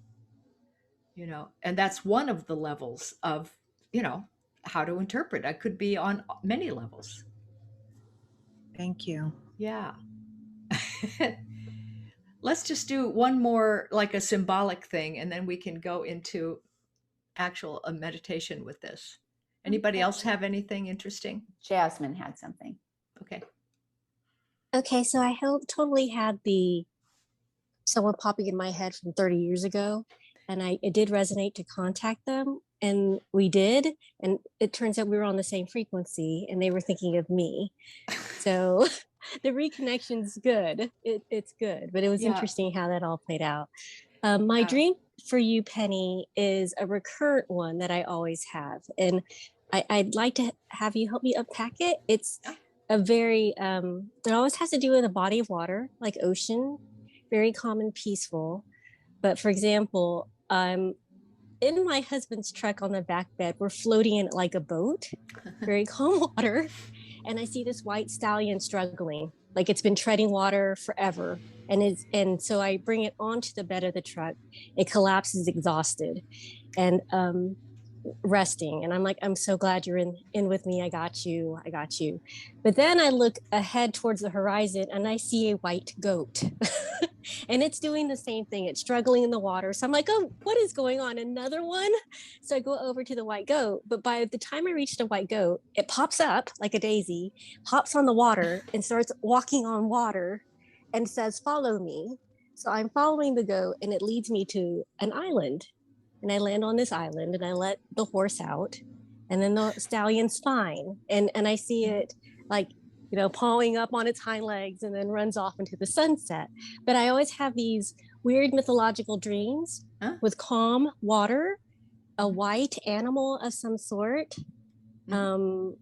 you know, and that's one of the levels of, you know, how to interpret. It could be on many levels. Thank you. Yeah. Let's just do one more, like a symbolic thing, and then we can go into actual meditation with this. Anybody else have anything interesting? Jasmine had something. Okay. Okay, so I totally had someone popping in my head from 30 years ago, and it did resonate to contact them, and we did, and it turns out we were on the same frequency, and they were thinking of me. So the reconnection's good. It's good, but it was interesting how that all played out. My dream for you, Penny, is a recurrent one that I always have, and I'd like to have you help me unpack it. It's a very it always has to do with a body of water, like ocean, very calm and peaceful. But for example, I'm in my husband's truck on the back bed. We're floating in it like a boat, very calm water, and I see this white stallion struggling, like it's been treading water forever. And so I bring it onto the bed of the truck. It collapses exhausted and resting. And I'm like, I'm so glad you're in with me. I got you. But then I look ahead towards the horizon and I see a white goat. And it's doing the same thing. It's struggling in the water. So I'm like, oh, what is going on? Another one? So I go over to the white goat. But by the time I reach the white goat, it pops up like a daisy, hops on the water and starts walking on water and says, follow me. So I'm following the goat and it leads me to an island. and I land on this island and I let the horse out, and then the stallion's fine. And I see it like, pawing up on its hind legs and then runs off into the sunset. But I always have these weird mythological dreams with calm water, a white animal of some sort, and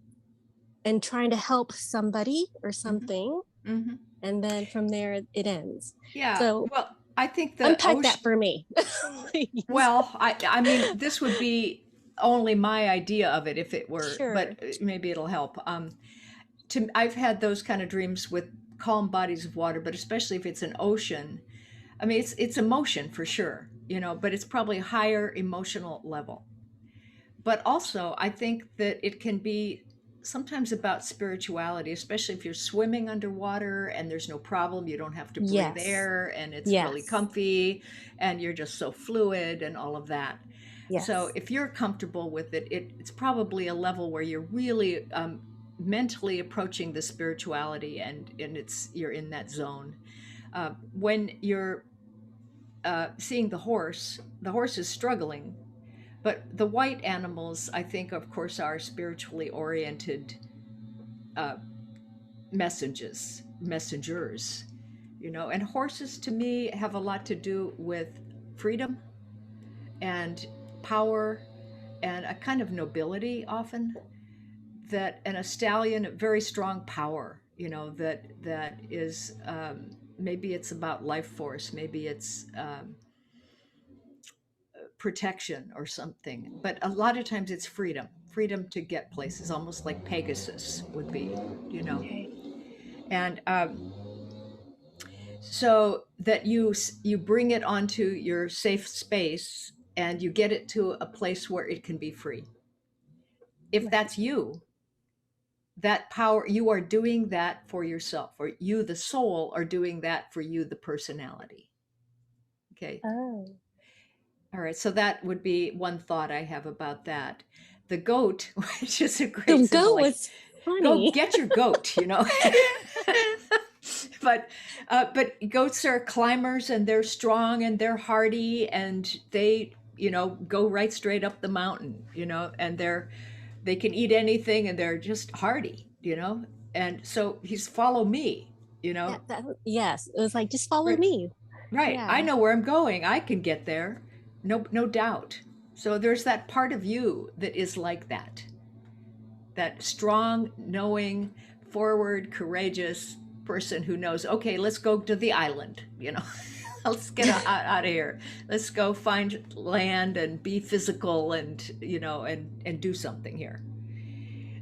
trying to help somebody or something. And then from there it ends. Yeah. So well, I think the unpack that for me. Well, I mean, this would be only my idea of it if it were, but maybe it'll help. I've had those kind of dreams with calm bodies of water, but especially if it's an ocean. I mean, it's emotion for sure, but it's probably higher emotional level. But also, I think that it can be sometimes about spirituality, especially if you're swimming underwater and there's no problem. You don't have to breathe air, and it's really comfy, and you're just so fluid and all of that. So if you're comfortable with it, it's probably a level where you're really mentally approaching the spirituality, and you're in that zone. When you're seeing the horse is struggling. But the white animals, I think, of course, are spiritually oriented messengers, and horses to me have a lot to do with freedom and power and a kind of nobility often, and a stallion, very strong power, that is, maybe it's about life force, maybe it's protection or something, but a lot of times it's freedom to get places, almost like Pegasus would be, and so that you bring it onto your safe space and you get it to a place where it can be free. If that's you, that power, you are doing that for yourself, or you, the soul, are doing that for you, the personality. Okay. All right, so that would be one thought I have about that. The goat, which is a great the symbol, goat was funny. Go get your goat, But goats are climbers, and they're strong and they're hardy, and they, go right straight up the mountain, and they can eat anything, and they're just hardy, And so he's follow me, Yes, it was like, just follow me. Right. Yeah. I know where I'm going. I can get there. No doubt. So there's that part of you that is like that strong, knowing, forward, courageous person who knows, okay, let's go to the island, let's get out of here. Let's go find land and be physical and, and do something here.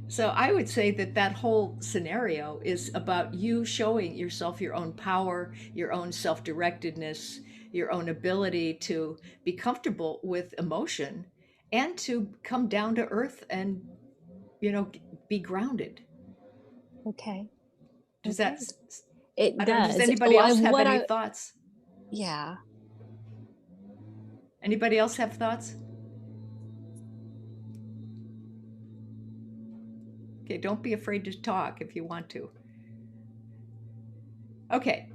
So I would say that whole scenario is about you showing yourself your own power, your own self-directedness, your own ability to be comfortable with emotion and to come down to earth and, be grounded. Okay. Does that? It does. Does anybody else have any thoughts? Yeah. Anybody else have thoughts? Okay, don't be afraid to talk if you want to. Okay.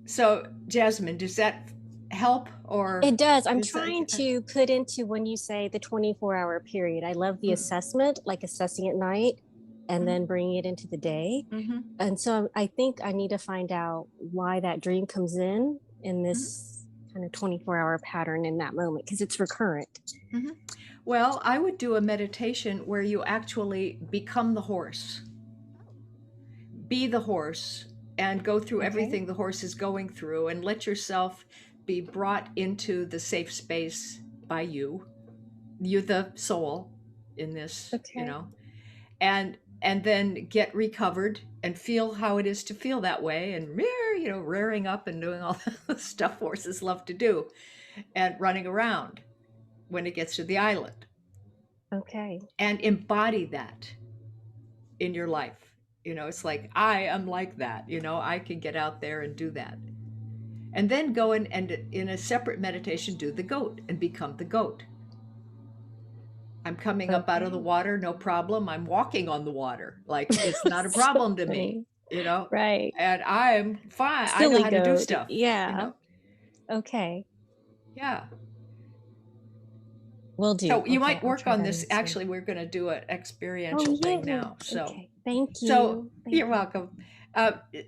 So, Jasmine, does that help, or? It does. I'm trying to put into when you say the 24-hour period. I love the assessment, like assessing at night and then bringing it into the day. And so I think I need to find out why that dream comes in this kind of 24-hour pattern in that moment, because it's recurrent. Well, I would do a meditation where you actually become the horse. Be the horse and go through everything the horse is going through, and let yourself be brought into the safe space by you, the soul in this, and then get recovered and feel how it is to feel that way, and rearing up and doing all the stuff horses love to do, and running around when it gets to the island. Okay. And embody that in your life. It's like, I am like that, I can get out there and do that. And then go in and in a separate meditation, do the goat and become the goat. I'm coming up out of the water, no problem. I'm walking on the water. Like, it's not a problem to me, Right. And I'm fine. Silly I know how goat. to do stuff. Yeah. Okay. Yeah. Will do. So you Okay, might I'll work try on that this. next week. Actually, we're going to do an Oh, experiential thing yeah. now. So, Okay. Thank you. so Thank you're you. welcome.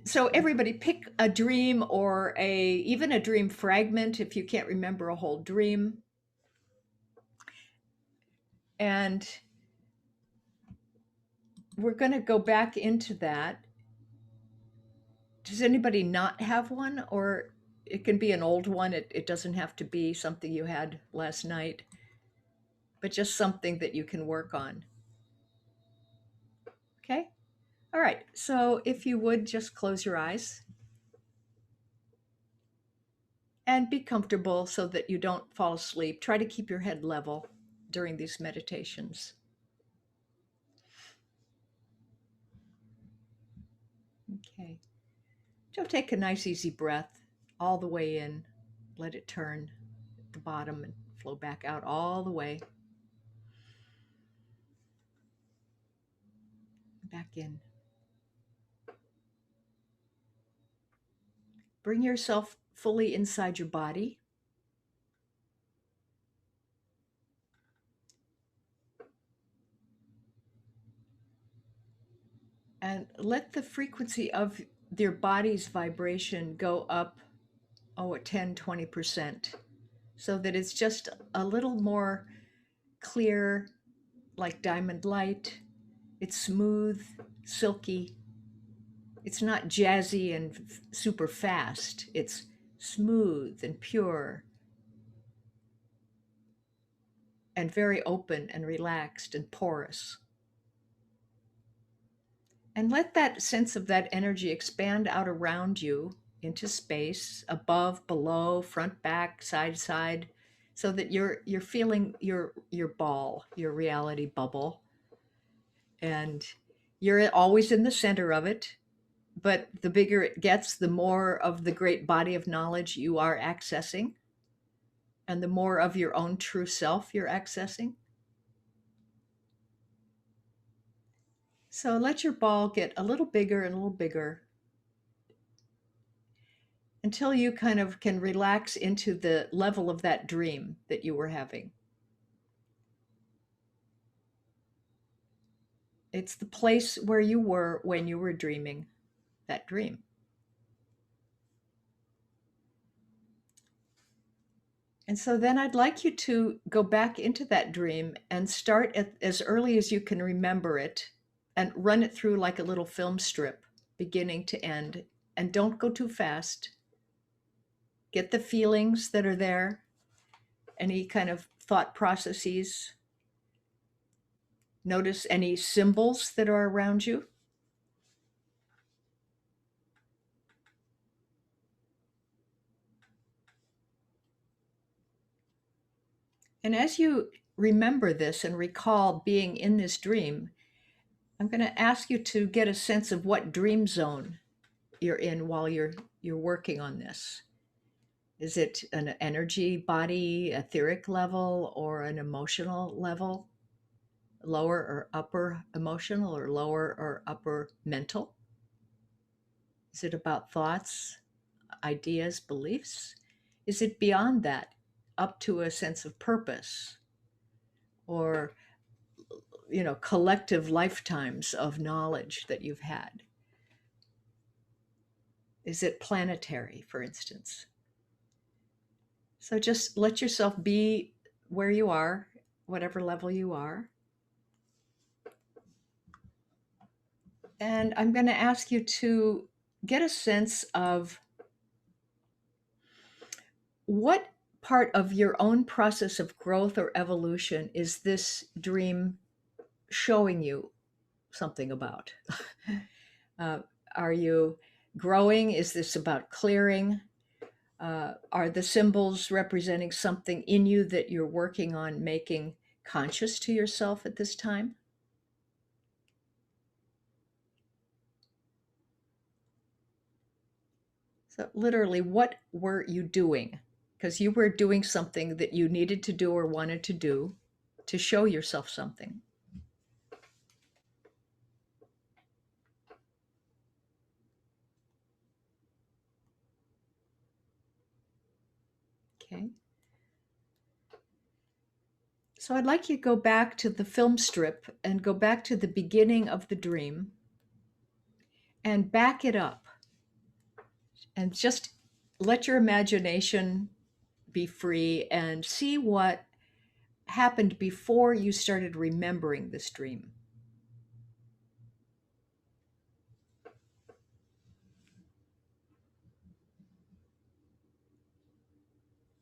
So everybody pick a dream or even a dream fragment if you can't remember a whole dream. And we're going to go back into that. Does anybody not have one? Or it can be an old one. It doesn't have to be something you had last night, but just something that you can work on. Okay? All right. So if you would just close your eyes and be comfortable so that you don't fall asleep. Try to keep your head level during these meditations. Okay. So take a nice easy breath all the way in. Let it turn at the bottom and flow back out all the way. Back in. Bring yourself fully inside your body. And let the frequency of your body's vibration go up, at 10, 20%, so that it's just a little more clear, like diamond light. It's smooth, silky. It's not jazzy and super fast. It's smooth and pure and very open and relaxed and porous. And let that sense of that energy expand out around you into space, above, below, front, back, side, side, so that you're feeling your ball, your reality bubble. And you're always in the center of it, but the bigger it gets, the more of the great body of knowledge you are accessing, and the more of your own true self you're accessing. So let your ball get a little bigger and a little bigger until you kind of can relax into the level of that dream that you were having. It's the place where you were when you were dreaming that dream. And so then I'd like you to go back into that dream and start as early as you can remember it and run it through like a little film strip, beginning to end. And don't go too fast. Get the feelings that are there, any kind of thought processes. Notice any symbols that are around you. And as you remember this and recall being in this dream, I'm going to ask you to get a sense of what dream zone you're in while you're working on this. Is it an energy, body, etheric level, or an emotional level? Lower or upper emotional, or lower or upper mental? Is it about thoughts, ideas, beliefs? Is it beyond that, up to a sense of purpose, or collective lifetimes of knowledge that you've had? Is it planetary, for instance? So just let yourself be where you are, whatever level you are. And I'm going to ask you to get a sense of what part of your own process of growth or evolution is this dream showing you something about? Are you growing? Is this about clearing? Are the symbols representing something in you that you're working on making conscious to yourself at this time? So literally, what were you doing? Because you were doing something that you needed to do or wanted to do to show yourself something. Okay. So I'd like you to go back to the film strip and go back to the beginning of the dream and back it up and just let your imagination be free and see what happened before you started remembering this dream.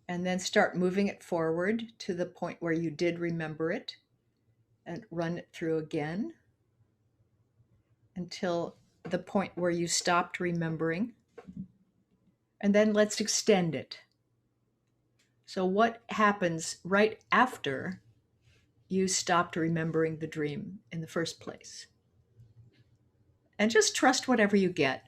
And then start moving it forward to the point where you did remember it and run it through again until the point where you stopped remembering. And then let's extend it. So, what happens right after you stopped remembering the dream in the first place? And just trust whatever you get.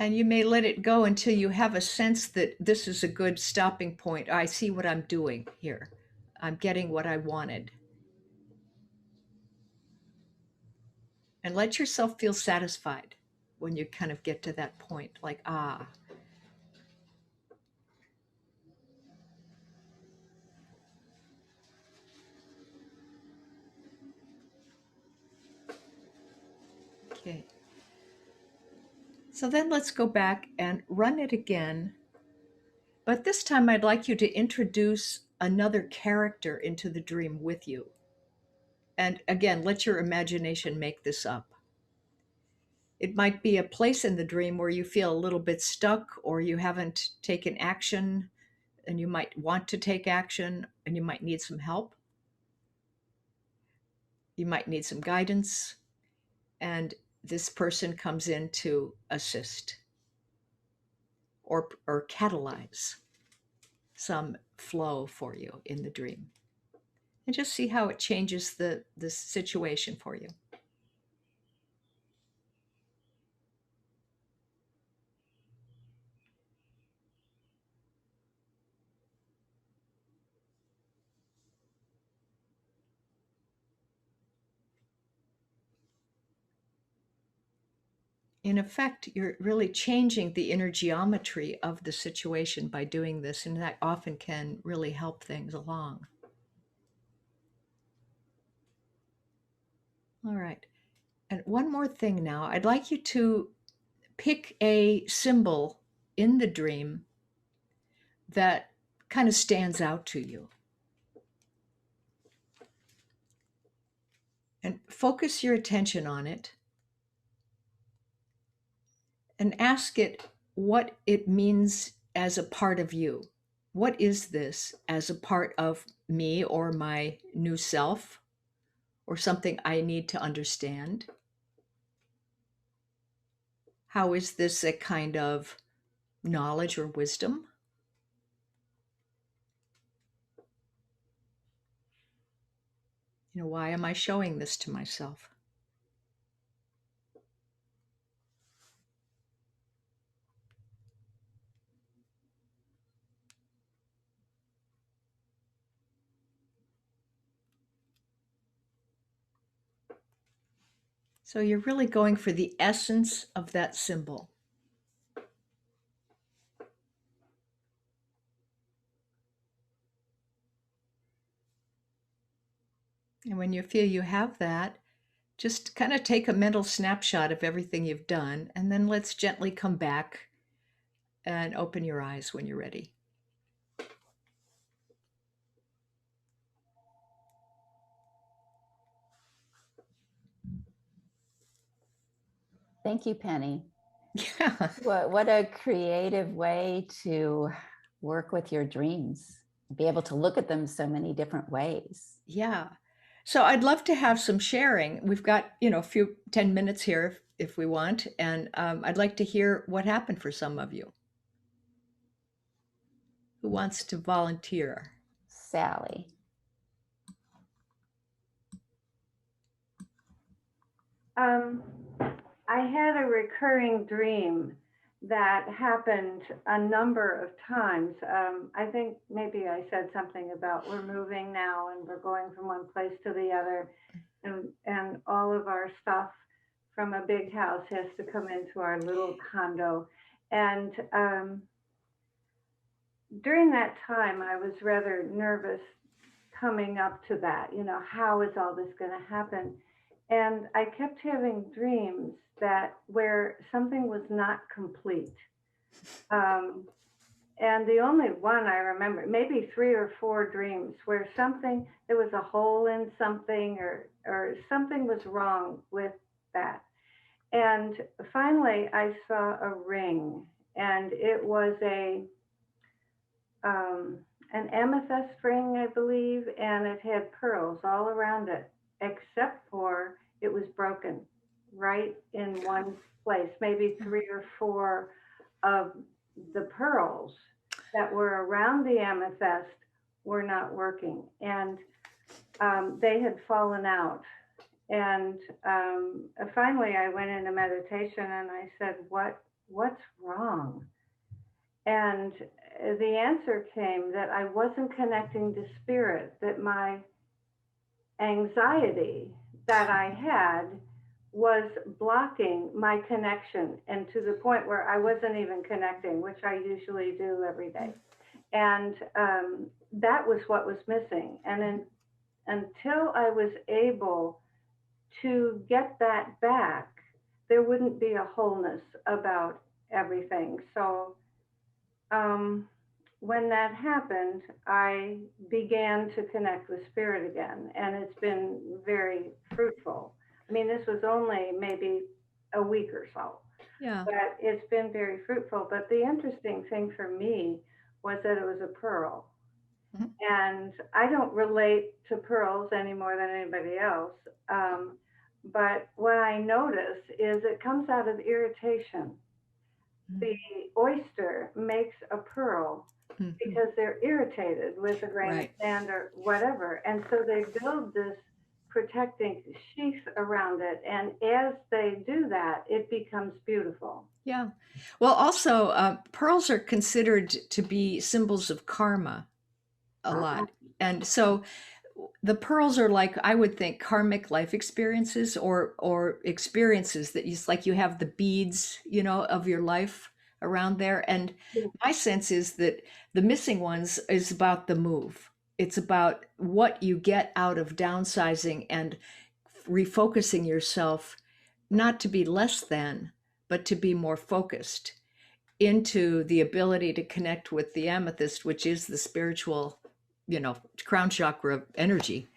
And you may let it go until you have a sense that this is a good stopping point. I see what I'm doing here. I'm getting what I wanted. And let yourself feel satisfied when you kind of get to that point, like, ah. Okay. So then let's go back and run it again. But this time I'd like you to introduce another character into the dream with you. And again, let your imagination make this up. It might be a place in the dream where you feel a little bit stuck or you haven't taken action and you might want to take action and you might need some help. You might need some guidance, and this person comes in to assist or catalyze some flow for you in the dream. And just see how it changes the situation for you. In effect, you're really changing the inner geometry of the situation by doing this, and that often can really help things along. All right. And one more thing now. I'd like you to pick a symbol in the dream that kind of stands out to you. And focus your attention on it and ask it what it means as a part of you. What is this as a part of me or my new self or something I need to understand? How is this a kind of knowledge or wisdom? Why am I showing this to myself? So you're really going for the essence of that symbol. And when you feel you have that, just kind of take a mental snapshot of everything you've done, and then let's gently come back and open your eyes when you're ready. Thank you, Penny. Yeah. What a creative way to work with your dreams, be able to look at them so many different ways. Yeah. So I'd love to have some sharing. We've got, a few 10 minutes here if we want, and I'd like to hear what happened for some of you. Who wants to volunteer? Sally. I had a recurring dream that happened a number of times. I think maybe I said something about we're moving now and we're going from one place to the other, and all of our stuff from a big house has to come into our little condo. And during that time, I was rather nervous coming up to that. How is all this going to happen? And I kept having dreams that where something was not complete. And the only one I remember, maybe 3 or 4 dreams where there was a hole in something or something was wrong with that. And finally I saw a ring, and it was an amethyst ring, I believe, and it had pearls all around it, except for it was broken right in one place. Maybe 3 or 4 of the pearls that were around the amethyst were not working, and they had fallen out. And finally I went into meditation and I said, what's wrong? And the answer came that I wasn't connecting to spirit, that my anxiety that I had was blocking my connection, and to the point where I wasn't even connecting, which I usually do every day. And that was what was missing. And until I was able to get that back, there wouldn't be a wholeness about everything. So when that happened, I began to connect with spirit again, and it's been very fruitful. I mean, this was only maybe a week or so, but it's been very fruitful. But the interesting thing for me was that it was a pearl. And I don't relate to pearls any more than anybody else. But what I notice is it comes out of irritation. The oyster makes a pearl because they're irritated with a grain of sand or whatever. And so they build this protecting sheath around it. And as they do that, it becomes beautiful. Yeah. Well, also, pearls are considered to be symbols of karma a lot. And so the pearls are like, I would think, karmic life experiences or experiences that you have the beads, of your life around there. And my sense is that the missing ones is about the move. It's about what you get out of downsizing and refocusing yourself, not to be less than, but to be more focused into the ability to connect with the amethyst, which is the spiritual, crown chakra energy.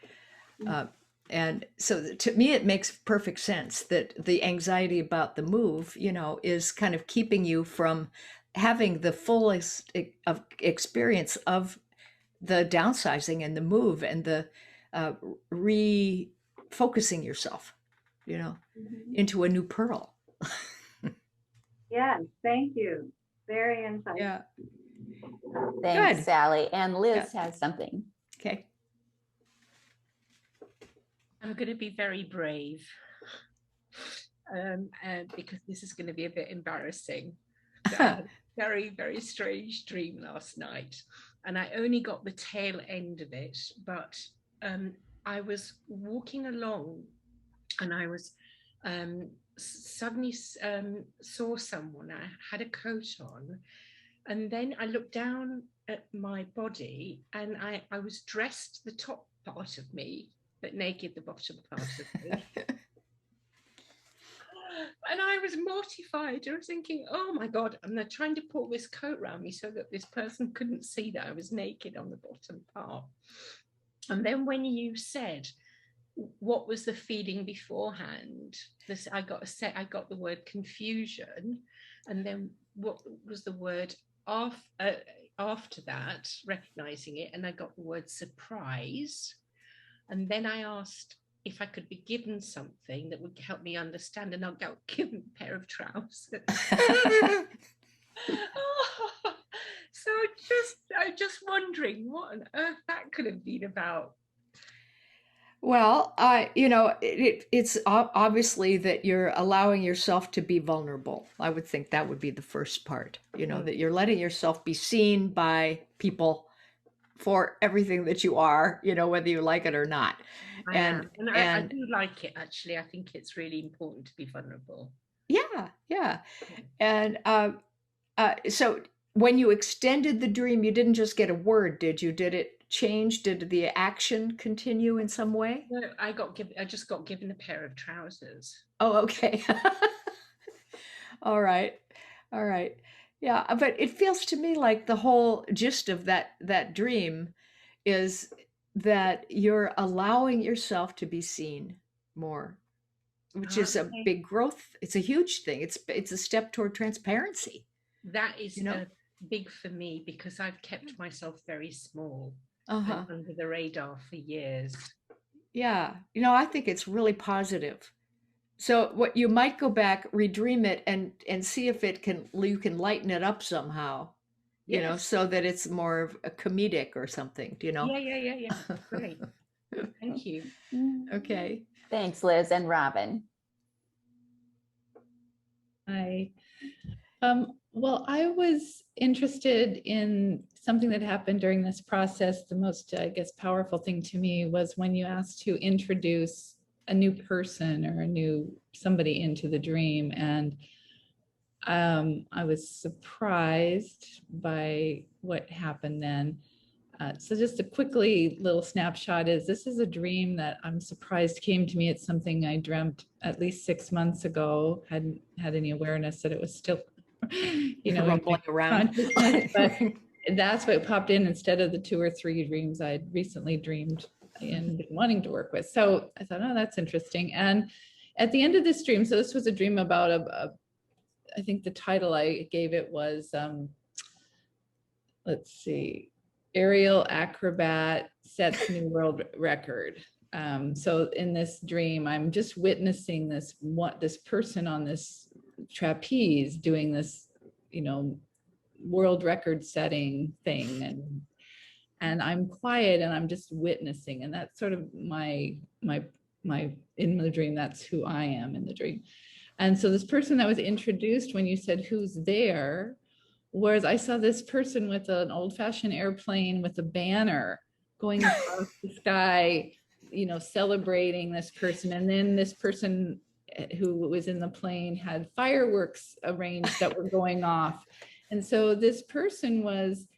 And so to me, it makes perfect sense that the anxiety about the move, is kind of keeping you from having the fullest of experience of the downsizing and the move and the refocusing yourself, into a new pearl. Yes, thank you. Very insightful. Yeah. Thanks, Good. Sally. And Liz has something. Okay. I'm going to be very brave because this is going to be a bit embarrassing. So I had a very, very strange dream last night, and I only got the tail end of it, but I was walking along and I was suddenly saw someone. I had a coat on, and then I looked down at my body and I was dressed, the top part of me, but naked the bottom part of me. And I was mortified. I was thinking, oh my God, and they're trying to pull this coat around me so that this person couldn't see that I was naked on the bottom part. And then when you said, what was the feeling beforehand? I got the word confusion. And then what was the word after that, recognizing it? And I got the word surprise. And then I asked if I could be given something that would help me understand, and I got given a pair of trousers. So I'm just wondering what on earth that could have been about. Well, it's obviously that you're allowing yourself to be vulnerable. I would think that would be the first part, that you're letting yourself be seen by people for everything that you are, whether you like it or not. I am. And I do like it, actually. I think it's really important to be vulnerable. Yeah. And so when you extended the dream, you didn't just get a word, did you? Did it change? Did the action continue in some way? No, I just got given a pair of trousers. Oh, okay. All right. Yeah, but it feels to me like the whole gist of that dream is that you're allowing yourself to be seen more, which is a big growth. It's a huge thing. It's a step toward transparency. That is big for me, because I've kept myself very small and under the radar for years. Yeah, I think it's really positive. So what you might go back, redream it, and see if you can lighten it up somehow. Yes. So that it's more of a comedic or something. Yeah. Great. Thank you. Okay. Thanks, Liz and Robin. Hi. Well, I was interested in something that happened during this process. The most, I guess, powerful thing to me was when you asked to introduce a new person or somebody into the dream. And I was surprised by what happened then. So just a quickly little snapshot this is a dream that I'm surprised came to me. It's something I dreamt at least 6 months ago, hadn't had any awareness that it was still, rumbling around. But that's what popped in instead of the 2 or 3 dreams I'd recently dreamed and been wanting to work with. So I thought, oh, that's interesting. And at the end of this dream, so this was a dream about I think the title I gave it was, let's see, aerial acrobat sets new world record. So in this dream, I'm just witnessing this person on this trapeze doing this, world record setting thing, and I'm quiet and I'm just witnessing, and that's sort of my in the dream. That's who I am in the dream. And so this person that was introduced when you said who's there, whereas I saw this person with an old-fashioned airplane with a banner going across the sky, celebrating this person. And then this person who was in the plane had fireworks arranged that were going off. And so this person was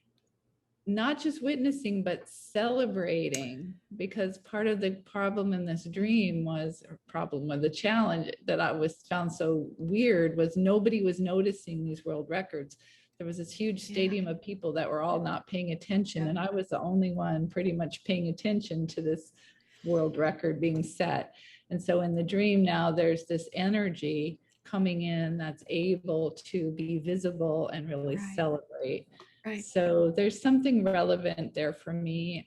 not just witnessing, but celebrating, because part of the problem in this dream the challenge that I found so weird was nobody was noticing these world records. There was this huge stadium of people that were all not paying attention. And I was the only one pretty much paying attention to this world record being set. And so in the dream now, there's this energy coming in that's able to be visible and really celebrate. Right. So there's something relevant there for me,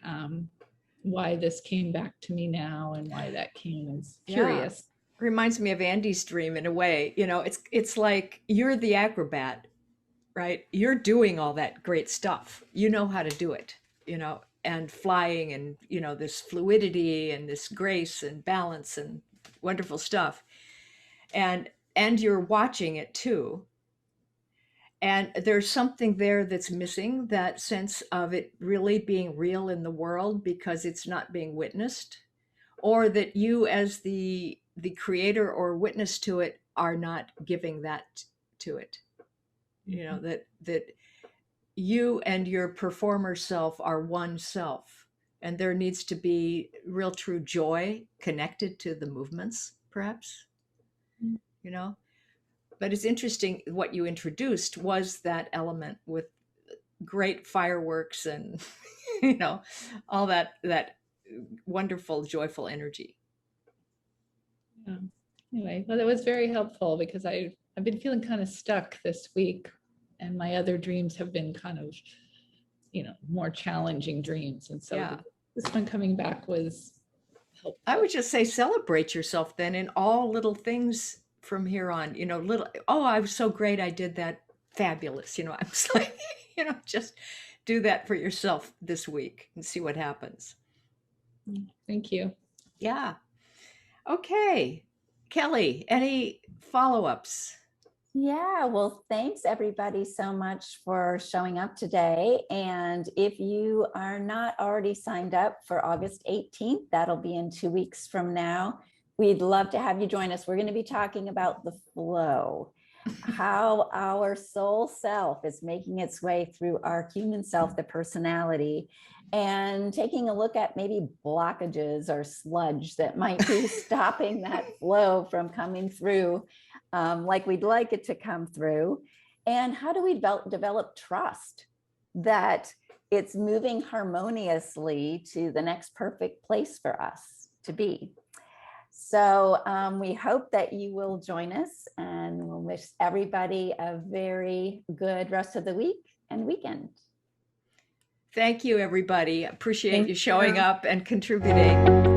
why this came back to me now and why that came is curious. Reminds me of Andy's dream in a way. It's like you're the acrobat, right? You're doing all that great stuff. You know how to do it, and flying and, this fluidity and this grace and balance and wonderful stuff. And you're watching it too. And there's something there that's missing, that sense of it really being real in the world because it's not being witnessed, or that you as the creator or witness to it are not giving that to it. That you and your performer self are one self, and there needs to be real true joy connected to the movements, perhaps. But it's interesting, what you introduced was that element with great fireworks and all that wonderful, joyful energy. Yeah. Anyway, well, that was very helpful, because I've been feeling kind of stuck this week, and my other dreams have been kind of, more challenging dreams. And so this one coming back was helpful. I would just say celebrate yourself then in all little things from here on. I was so great, I did that, fabulous. I was like, just do that for yourself this week and see what happens. Thank you. Yeah. Okay. Kelly, any follow-ups? Yeah, well, thanks everybody so much for showing up today. And if you are not already signed up for August 18th, that'll be in 2 weeks from now. We'd love to have you join us. We're going to be talking about the flow, how our soul self is making its way through our human self, the personality, and taking a look at maybe blockages or sludge that might be stopping that flow from coming through like we'd like it to come through. And how do we develop trust that it's moving harmoniously to the next perfect place for us to be? So we hope that you will join us, and we'll wish everybody a very good rest of the week and weekend. Thank you, everybody. Appreciate Thank you showing you. up and contributing.